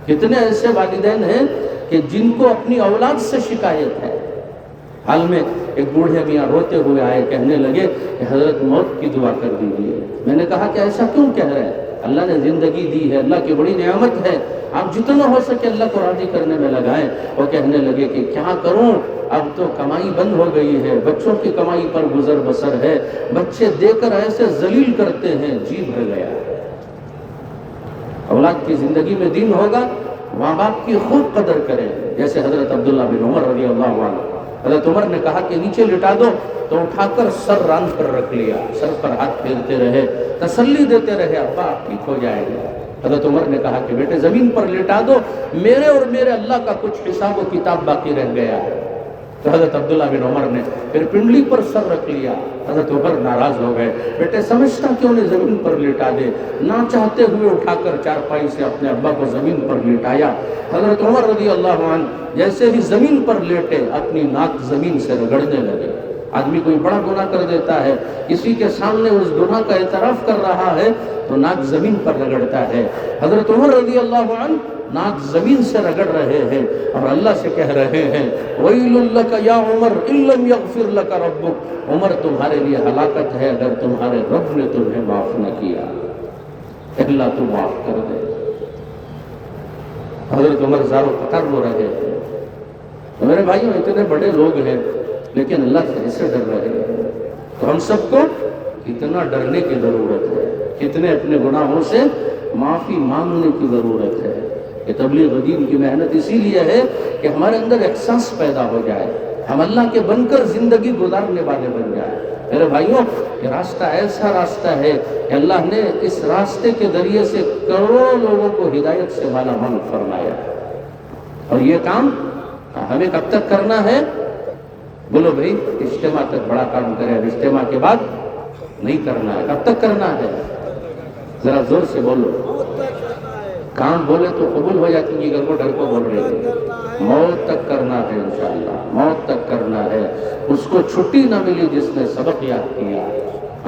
کتنے ایسے والدین ہیں کہ جن کو اپنی اولاد سے شکایت ہے۔ حال میں ایک بوڑھے میاں روتے ہوئے آئے، کہنے لگے کہ حضرت موت کی دعا کر دیجیے۔ میں نے کہا کہ ایسا کیوں کہہ رہے ہیں؟ اللہ نے زندگی دی ہے، اللہ کی بڑی نعمت ہے، آپ جتنا ہو سکے اللہ کو راضی کرنے میں لگائیں۔ وہ کہنے لگے کہ کیا کروں، اب تو کمائی بند ہو گئی ہے، بچوں کی کمائی پر گزر بسر ہے، بچے دے کر ایسے ذلیل کرتے ہیں، جی بھر گیا۔ اولاد کی زندگی میں دین ہوگا، ماں باپ کی خوب قدر کریں، جیسے حضرت عبداللہ بن عمر رضی اللہ عنہ۔ حضرت عمر نے کہا کہ نیچے لٹا دو، تو اٹھا کر سر راندھ کر رکھ لیا، سر پر ہاتھ پھیرتے رہے، تسلی دیتے رہے، ابا ٹھیک ہو جائے گا۔ حضرت عمر نے کہا کہ بیٹے زمین پر لٹا دو، میرے اور میرے اللہ کا کچھ حساب و کتاب باقی رہ گیا ہے۔ تو حضرت عبداللہ بن عمر نے پھر پنڈلی پر سر رکھ لیا۔ حضرت عمر ناراض ہو گئے، بیٹے سمجھتا کیوں نے زمین پر لٹا دے؟ نہ چاہتے ہوئے اٹھا کر چارپائی سے اپنے ابا کو زمین پر لٹایا۔ حضرت عمر رضی اللہ عنہ جیسے ہی زمین پر لیٹے، اپنی ناک زمین سے رگڑنے لگے۔ آدمی کوئی بڑا گناہ کر دیتا ہے، کسی کے سامنے اس گناہ کا اعتراف کر رہا ہے تو ناک زمین پر رگڑتا ہے۔ حضرت عمر رضی اللہ عنہ ناک زمین سے رگڑ رہے ہیں اور اللہ سے کہہ رہے ہیں، وَيْلٌ لَكَ يَا عُمَرْ إِن لَّمْ يَغْفِرْ لَكَ رَبُّكَ، عمر تمہارے لیے ہلاکت ہے اگر تمہارے رب نے تمہیں معاف نہ کیا۔ اللہ تو معاف کر دے. حضرت عمر زارو پتھر رو رہے ہیں. میرے بھائیوں اتنے بڑے لوگ ہیں لیکن اللہ سے ایسے ڈر رہے ہیں. تو ہم سب کو کتنا ڈرنے کی ضرورت ہے, کتنے اپنے گناہوں سے معافی مانگنے کی ضرورت ہے. کہ تبلیغ دین کی محنت اسی لیے ہے کہ ہمارے اندر احساس پیدا ہو جائے, ہم اللہ کے بن کر زندگی گزارنے والے بن جائیں. میرے بھائیوں یہ راستہ ایسا راستہ ہے کہ اللہ نے اس راستے کے ذریعے سے کروڑوں لوگوں کو ہدایت سے مالا مال فرمایا. اور یہ کام ہمیں کب تک کرنا ہے؟ بولو بھائی, اجتماع تک بڑا کام کرے, اجتماع کے بعد نہیں کرنا ہے. کب تک کرنا ہے؟ ذرا زور سے بولو. کام بولے تو قبول ہو جاتی ہے, گھر کو ڈر کو بول رہے ہیں. موت تک کرنا ہے انشاءاللہ, موت تک کرنا ہے. اس کو چھٹی نہ ملی جس نے سبق یاد کیا.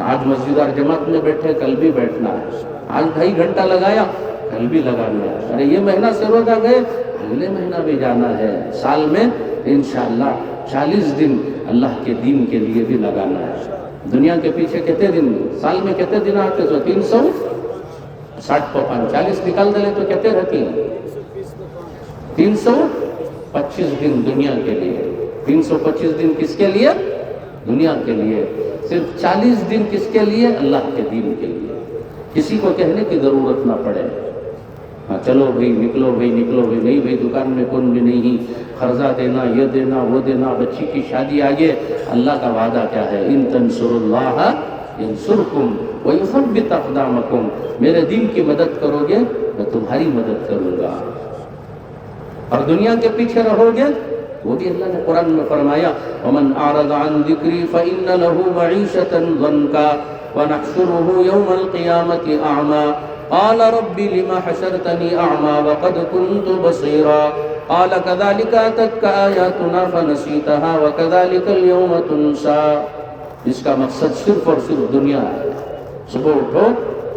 آج مسجد اور جماعت میں بیٹھے, کل بھی بیٹھنا ہے. آج 2.5 گھنٹہ لگایا, کل بھی لگانا ہے. ارے یہ مہینہ سے روزہ گئے, اگلے مہینہ بھی جانا ہے. سال میں انشاءاللہ 40 دن اللہ کے دین کے لیے بھی لگانا ہے. دنیا کے پیچھے کتنے دن, سال میں کتنے دن آتے؟ 360 کو 40 نکال دے تو کہتے رہتی ہیں 325 دن دنیا کے لیے. 325 دن کس کے لیے؟ دنیا کے لیے. صرف 40 دن کس کے لیے؟ اللہ کے دین کے لیے. کسی کو کہنے کی ضرورت نہ پڑے, ہاں چلو بھائی نکلو, بھائی نکلو, بھائی نہیں بھائی دکان میں کون بھی نہیں, قرضہ دینا, یہ دینا, وہ دینا, بچی کی شادی آگے. اللہ کا وعدہ کیا ہے؟ ان تنصروا اللہ ینصرکم ویثبت اقدامکم. میرے دین کی مدد کرو گے میں تمہاری مدد کروں گا. اور دنیا کے پیچھے رہو گے, وہ بھی اللہ نے قرآن میں فرمایا ومن اعرض عن ذکری فإن له معیشة ضنکا ونحشره يوم القیامة اعما قال رب لما حشرتني اعما وقد كنت بصيرا قال كذلك اتتك آیاتنا فنسیتها وكذلك اليوم تنسى. اس کا مقصد صرف اور صرف دنیا ہے. صبح اٹھو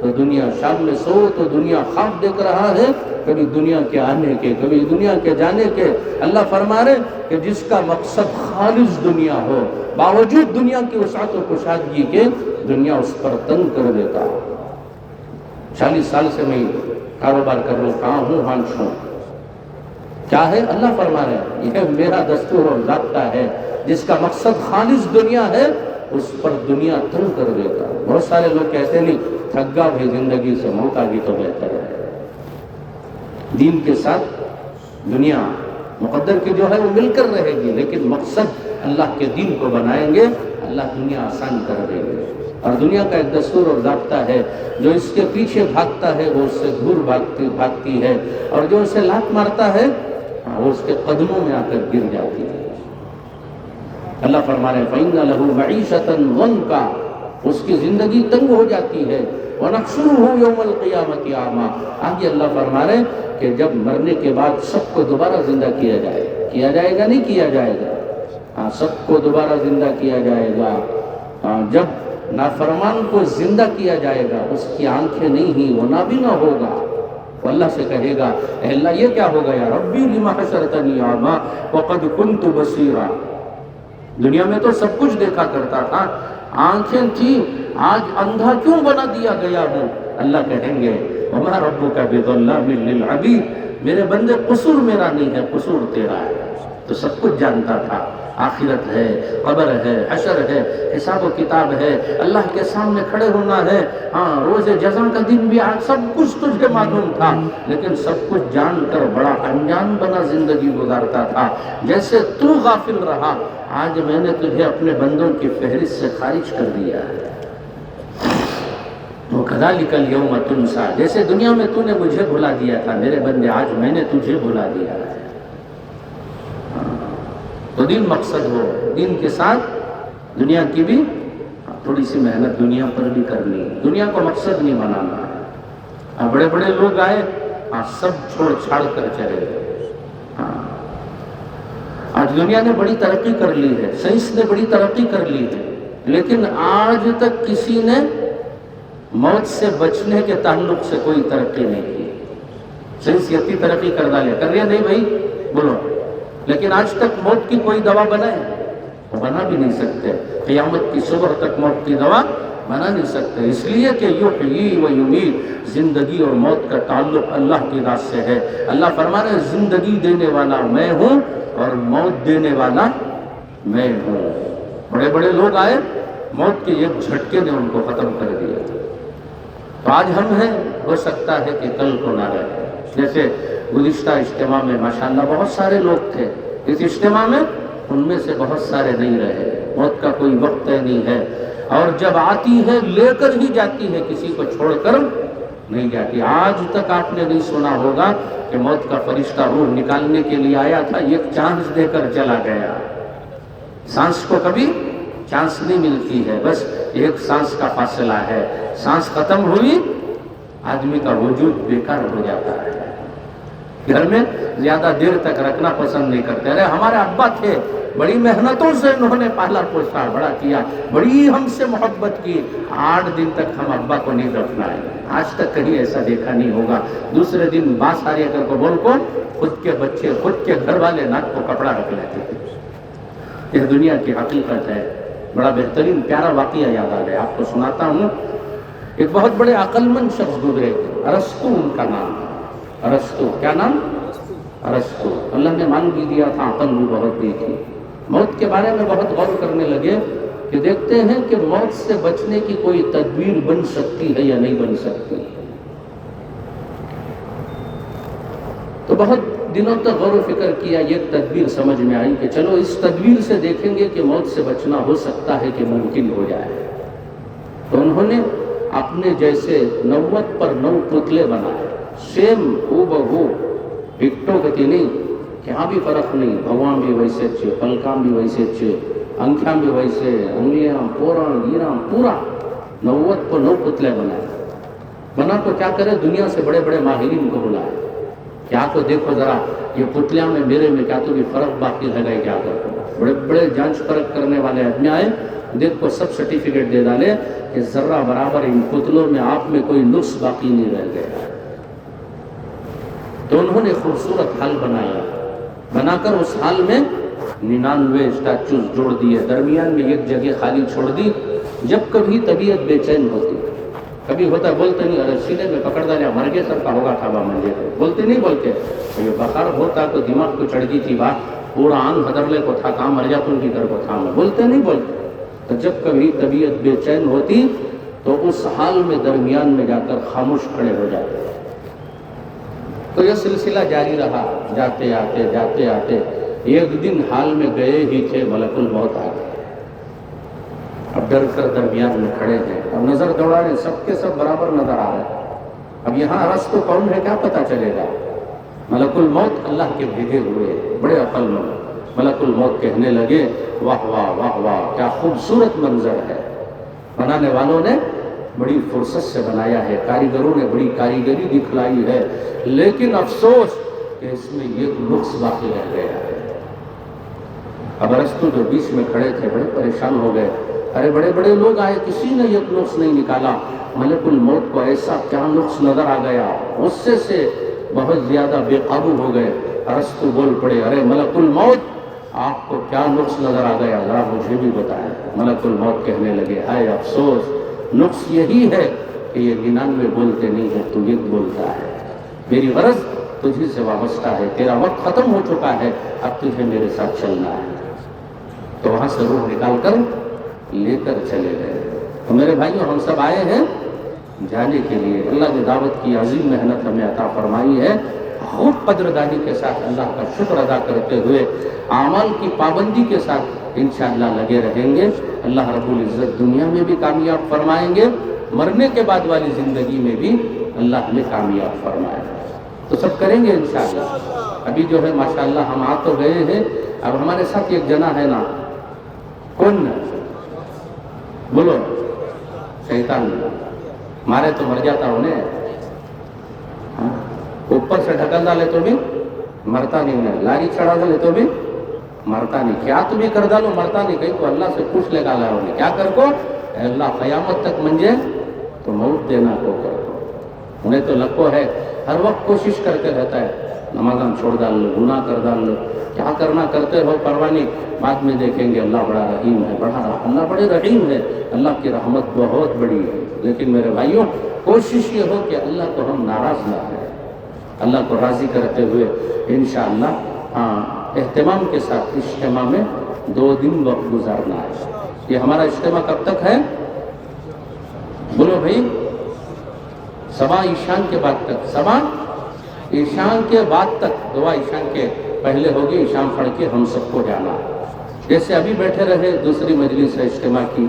تو دنیا, شام میں سو تو دنیا خواب دیکھ رہا ہے, کبھی دنیا کے آنے کے, کبھی دنیا کے جانے کے. اللہ فرما رہے کہ جس کا مقصد خالص دنیا ہو, باوجود دنیا کی وسعت و کشادگی کے دنیا اس پر تنگ کر دیتا. 40 سال سے میں کاروبار کر رہا ہوں, کہاں ہوں ہانچ ہوں. کیا ہے؟ اللہ فرما رہے یہ میرا دستور اور ضابطہ ہے. جس کا مقصد خالص دنیا ہے اس پر دنیا تنگ کر دیتا. بہت سارے لوگ کہتے نہیں تھک گا بھائی زندگی سے, موت آگی تو بہتر ہے. دین کے ساتھ دنیا مقدر کی جو ہے وہ مل کر رہے گی, لیکن مقصد اللہ کے دین کو بنائیں گے, اللہ دنیا آسان کر دے گے. اور دنیا کا ایک دستور اور ضابطہ ہے, جو اس کے پیچھے بھاگتا ہے وہ اس سے دور بھاگتی ہے, اور جو اسے لات مارتا ہے وہ اس کے قدموں میں آ کر گر جاتی ہے. اللہ فرما رہے فَإِنَّ لَهُ مَعِيشَةً ضَنْكَ, اس کی زندگی تنگ ہو جاتی ہے. وَنَحْشُرُهُ يَوْمَ الْقِيَامَةِ أَعْمَى. آگے اللہ فرما رہے کہ جب مرنے کے بعد سب کو دوبارہ زندہ کیا جائے گا نہیں کیا جائے گا, ہاں سب کو دوبارہ زندہ کیا جائے گا. جب نافرمان کو زندہ کیا جائے گا, اس کی آنکھیں نہیں ہی, وہ نابینا ہوگا. وہ اللہ سے کہے گا اے اللہ یہ کیا ہو گیا, ربی لما حشرتنی اعما وقد کنت بصیرا. دنیا میں تو سب کچھ دیکھا کرتا تھا, آنکھیں تھی, آج اندھا کیوں بنا دیا گیا ہوں؟ اللہ کہیں گے وما ربک بظلام للعبید, میرے بندے قصور میرا نہیں ہے, قصور تیرا ہے. تو سب کچھ جانتا تھا, آخرت ہے, قبر ہے, حشر ہے, حساب و کتاب ہے, اللہ کے سامنے کھڑے ہونا ہے, ہاں روز جزا کا دن بھی آج, سب کچھ تجھے معلوم تھا, لیکن سب کچھ جان کر بڑا انجان بنا زندگی گزارتا تھا. جیسے تو غافل رہا, آج میں نے تجھے اپنے بندوں کی فہرست سے خارج کر دیا ہے. وَكَذَلِكَ الْيَوْمَ تُنْسَى, جیسے دنیا میں تو نے مجھے بھلا دیا تھا میرے بندے, آج میں نے تجھے بھلا دیا ہے. تو دین مقصد ہو, دین کے ساتھ دنیا کی بھی تھوڑی سی محنت دنیا پر بھی کرنی, دنیا کو مقصد نہیں بنانا. بڑے بڑے لوگ آئے, سب چھوڑ چھاڑ کر چلے گئے. آج دنیا نے بڑی ترقی کر لی ہے, سائنس نے بڑی ترقی کر لی ہے, لیکن آج تک کسی نے موت سے بچنے کے تعلق سے کوئی ترقی نہیں کی. سائنس اتنی ترقی کر رہی ہے نہیں بھائی بولو, لیکن آج تک موت کی کوئی دوا بنائے, بنا بھی نہیں سکتے. قیامت کی صبح تک موت کی دوا بنا نہیں سکتے، اس لیے کہ یحیی و یمیت، زندگی اور موت کا تعلق اللہ کی ذات سے ہے۔ اللہ فرما رہے ہیں زندگی دینے والا میں ہوں اور موت دینے والا میں ہوں۔ بڑے بڑے لوگ آئے، موت کے ایک جھٹکے نے ان کو ختم کر دیا۔ تو آج ہم ہیں، ہو سکتا ہے کہ کل کو نہ رہے۔ جیسے گزشتہ اجتماع میں ماشاءاللہ بہت سارے لوگ تھے، اس اجتماع میں ان میں سے بہت سارے نہیں رہے۔ موت کا کوئی وقت نہیں ہے، اور جب آتی ہے لے کر ہی جاتی ہے، کسی کو چھوڑ کر نہیں جاتی۔ آج تک آپ نے نہیں سنا ہوگا کہ موت کا فرشتہ روح نکالنے کے لیے آیا تھا، ایک چانس دے کر چلا گیا۔ سانس کو کبھی چانس نہیں ملتی ہے، بس ایک سانس کا فاصلہ ہے، سانس ختم ہوئی آدمی کا وجود بیکار ہو جاتا ہے۔ گھر میں زیادہ دیر تک رکھنا پسند نہیں کرتے۔ ارے ہمارے ابا تھے، بڑی محنتوں سے انہوں نے پالا پوسا، بڑا کیا، بڑی ہم سے محبت کی، 8 دن تک ہم ابا کو نہیں دفنائے۔ آج تک کہیں ایسا دیکھا نہیں ہوگا۔ دوسرے دن باس آریا کر کو بول کو خود کے بچے، خود کے گھر والے ناک کو کپڑا رکھ لیتے تھے۔ یہ دنیا کی حقیقت ہے۔ بڑا بہترین پیارا واقعہ یاد آ گیا، آپ کو سناتا ہوں۔ ایک بہت بڑے عقل مند شخص گزرے تھے، ارسطو ان کا نام تھا۔ ارسطو، کیا نام؟ ارسطو۔ اللہ نے مان بھی دیا تھا، عقل بھی بہت دی تھی۔ موت کے بارے میں بہت غور کرنے لگے کہ دیکھتے ہیں کہ موت سے بچنے کی کوئی تدبیر بن سکتی ہے یا نہیں بن سکتی۔ تو بہت دنوں تک غور و فکر کیا، ایک تدبیر سمجھ میں آئی کہ چلو اس تدبیر سے دیکھیں گے کہ موت سے بچنا ہو سکتا ہے کہ ممکن ہو جائے۔ تو انہوں نے اپنے جیسے 90 پر 9 پتلے بنائے، سیم ہو بہو، ڈٹو گتی نہیں، کیا بھی فرق نہیں، بھگوان بھی ویسے اچھے، پلکاں بھی ویسے اچھے، انکھیاں بھی ویسے، انگلیاں، پوراں، گیراں، پورا 90 پر 9 پتلے بنائے۔ بنا تو کیا کرے، دنیا سے بڑے بڑے ماہرین کو بلائے، کیا کو دیکھو ذرا یہ پتلیاں میں میرے میں کیا تو بھی فرق باقی رہ گئے، کیا کرو۔ بڑے بڑے جانچ پرکھ کرنے والے آدمی آئے، دیکھو سب سرٹیفکیٹ دے ڈالے کہ ذرہ برابر ان پتلوں میں آپ میں کوئی نقص باقی نہیں رہ گیا۔ تو انہوں نے خوبصورت حال بنایا، بنا کر اس حال میں 99 اسٹیچوز جوڑ دیے، درمیان میں ایک جگہ خالی چھوڑ دی۔ جب کبھی طبیعت بے چین ہوتی، کبھی ہوتا بولتے نہیں، ارے سینے میں پکڑ ڈالیا مر گئے سب کا ہوگا تھا منجے پہ، بولتے نہیں، بولتے یہ بخار ہوتا تو دماغ کو چڑھ گئی تھی بات، پورا آن حدرلے کو تھا، کہاں مر جاتا ان کی گھر کو تھا، بولتے نہیں، بولتے۔ تو جب کبھی طبیعت بے چین ہوتی تو اس حال میں درمیان میں جا کر خاموش کھڑے ہو جاتے۔ تو یہ سلسلہ جاری رہا، جاتے آتے ایک دن حال میں گئے ہی تھے، ملک الموت آ گئے۔ اب ڈر کر درمیان میں کھڑے ہیں، اب نظر دوڑا رہے، سب کے سب برابر نظر آ رہے۔ اب یہاں ارسطو کون ہے کیا پتہ چلے گا؟ ملک الموت اللہ کے بھیجے ہوئے، بڑے عقل مند۔ ملک الموت کہنے لگے واہ واہ واہ واہ، کیا خوبصورت منظر ہے، بنانے والوں نے بڑی فرصت سے بنایا ہے، کاریگروں نے بڑی کاریگری دکھلائی ہے، لیکن افسوس کہ اس میں ایک نقص باقی رہ گیا ہے۔ اب ارسطو جو بیچ میں کھڑے تھے بڑے پریشان ہو گئے، ارے بڑے بڑے لوگ آئے، کسی نے ایک نقص نہیں نکالا۔ ملک الموت کو ایسا کیا نقص نظر آ گیا، غصے سے بہت زیادہ بے قابو ہو گئے۔ ارسطو بول پڑے، ارے ملک الموت آپ کو کیا نقص نظر آ گیا، ذرا مجھے بھی بتائیں۔ ملک الموت کہنے لگے، ہائے افسوس، نقص یہی ہے کہ یہ 99 بولتے نہیں ہے، تو ایک بولتا ہے۔ میری غرض تجھے سے وابستہ ہے، تیرا وقت ختم ہو چکا ہے، اب تجھے میرے ساتھ چلنا ہے۔ تو وہاں سے روح نکال کر لے کر چلے گئے۔ تو میرے بھائیوں، ہم سب آئے ہیں جانے کے لیے، اللہ نے دعوت کی عظیم محنت ہمیں عطا فرمائی ہے، خوب قدردانی کے ساتھ اللہ کا شکر ادا کرتے ہوئے اعمال کی پابندی کے ساتھ انشاءاللہ لگے رہیں گے۔ اللہ رب العزت دنیا میں بھی کامیاب فرمائیں گے، مرنے کے بعد والی زندگی میں بھی اللہ ہمیں کامیاب فرمائے گا۔ تو سب کریں گے انشاءاللہ۔ ابھی جو ہے ماشاءاللہ ہم آ تو گئے ہیں، اب ہمارے ساتھ ایک جنا ہے نا، کون بولو؟ شیطان مارے تو مر جاتا انہیں، اوپر سے ڈھکل ڈالے تو بھی مرتا نہیں، انہیں لاری چڑھا ڈالے تو بھی مرتا نہیں، کیا تمہیں کر ڈالو مرتا نہیں، کہیں تو اللہ سے پوچھ لے گا انہیں کیا کر کو، اے اللہ قیامت تک منجے تو موت دینا کو کر کو۔ انہیں تو لکو ہے ہر وقت کوشش کرتے رہتا ہے نمازاں چھوڑ ڈال لو، گناہ کر ڈال لو، کیا کرنا کرتے ہو پرواہ نہیں، بعد میں دیکھیں گے اللہ بڑا رحیم ہے، اللہ بڑے رحیم ہے، اللہ کی رحمت بہت بڑی ہے۔ لیکن میرے بھائیوں کوشش یہ ہو کہ اللہ کو ہم ناراض نہ کریں، اللہ کو راضی کرتے ہوئے انشاءاللہ اہتمام کے ساتھ اجتماع میں 2 دن وقت گزارنا ہے۔ یہ ہمارا اجتماع کب تک ہے؟ بولو بھائی، صبح عشاء کے بعد تک، صبح عشاء کے بعد تک، دعا عشاء کے پہلے ہوگی، عشاء پڑھ کے ہم سب کو جانا ہے۔ جیسے ابھی بیٹھے رہے دوسری مجلس ہے اجتماع کی،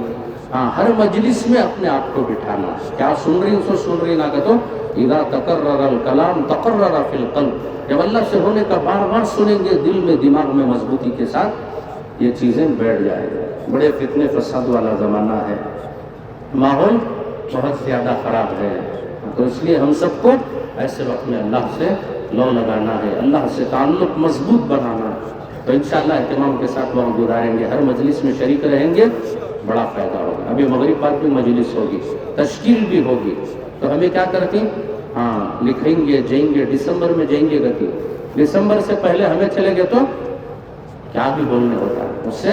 ہر مجلس میں اپنے آپ کو بٹھانا ہے، کیا سن رہی سو سن رہی نہ کہو، اذا تقرر الکلام تقرر فی القلب، جب اللہ سے ہونے کا بار بار سنیں گے دل میں دماغ میں مضبوطی کے ساتھ یہ چیزیں بیٹھ جائیں گے۔ بڑے فتنے فساد والا زمانہ ہے، ماحول بہت زیادہ خراب ہے، تو اس لیے ہم سب کو ایسے وقت میں اللہ سے لو لگانا ہے، اللہ سے تعلق مضبوط بنانا ہے۔ تو انشاءاللہ اہتمام کے ساتھ وہاں گزاریں گے، ہر مجلس میں شریک رہیں گے، بڑا فائدہ ہوگا۔ ابھی مغرب بعد بھی مجلس ہوگی، تشکیل بھی ہوگی، تو ہمیں کیا کرتی، لکھیں گے جائیں گے، دسمبر میں جائیں گے کرتی، دسمبر سے پہلے ہمیں چلے گئے تو کیا بھی بولنے ہوتا ہے، اس سے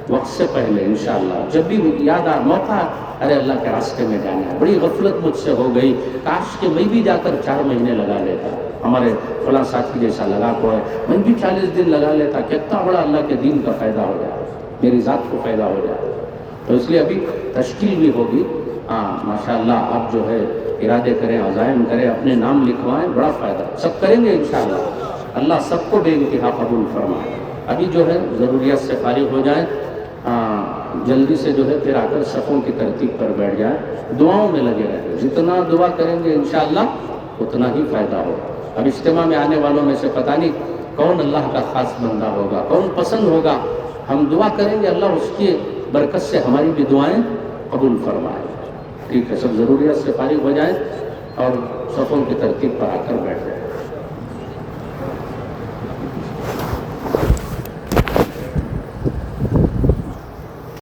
وقت سے پہلے انشاءاللہ جب بھی یاد موقع، ارے اللہ کے راستے میں جانا ہے، بڑی غفلت مجھ سے ہو گئی، کاش کہ میں بھی جا کر 4 مہینے لگا لیتا، ہمارے فلاں ساتھی جیسا لگا کو ہے، میں بھی 40 دن لگا لیتا، کتنا بڑا اللہ کے دین کا فائدہ ہو جائے، میری ذات کو فائدہ ہو جائے۔ تو اس لیے ابھی تشکیل بھی ہوگی، ماشاءاللہ آپ جو ہے ارادے کریں، عزائم کریں، اپنے نام لکھوائیں، بڑا فائدہ سب کریں گے انشاءاللہ، اللہ سب کو بے انتہا قبول فرمائے۔ ابھی جو ہے ضروریات سے فارغ ہو جائیں، جلدی سے جو ہے پھر آ کر صفوں کی ترتیب پر بیٹھ جائیں، دعاؤں میں لگے رہیں، جتنا دعا کریں گے انشاءاللہ اتنا ہی فائدہ ہوگا۔ اب اجتماع میں آنے والوں میں سے پتہ نہیں کون اللہ کا خاص بندہ ہوگا، کون پسند ہوگا، ہم دعا کریں گے اللہ اس کی برکت سے ہماری بھی دعائیں قبول فرمائے۔ ٹھیک ہے، سب ضروریات سے فارغ ہو جائیں اور صفوں کی ترتیب پر آ کر بیٹھ جائیں۔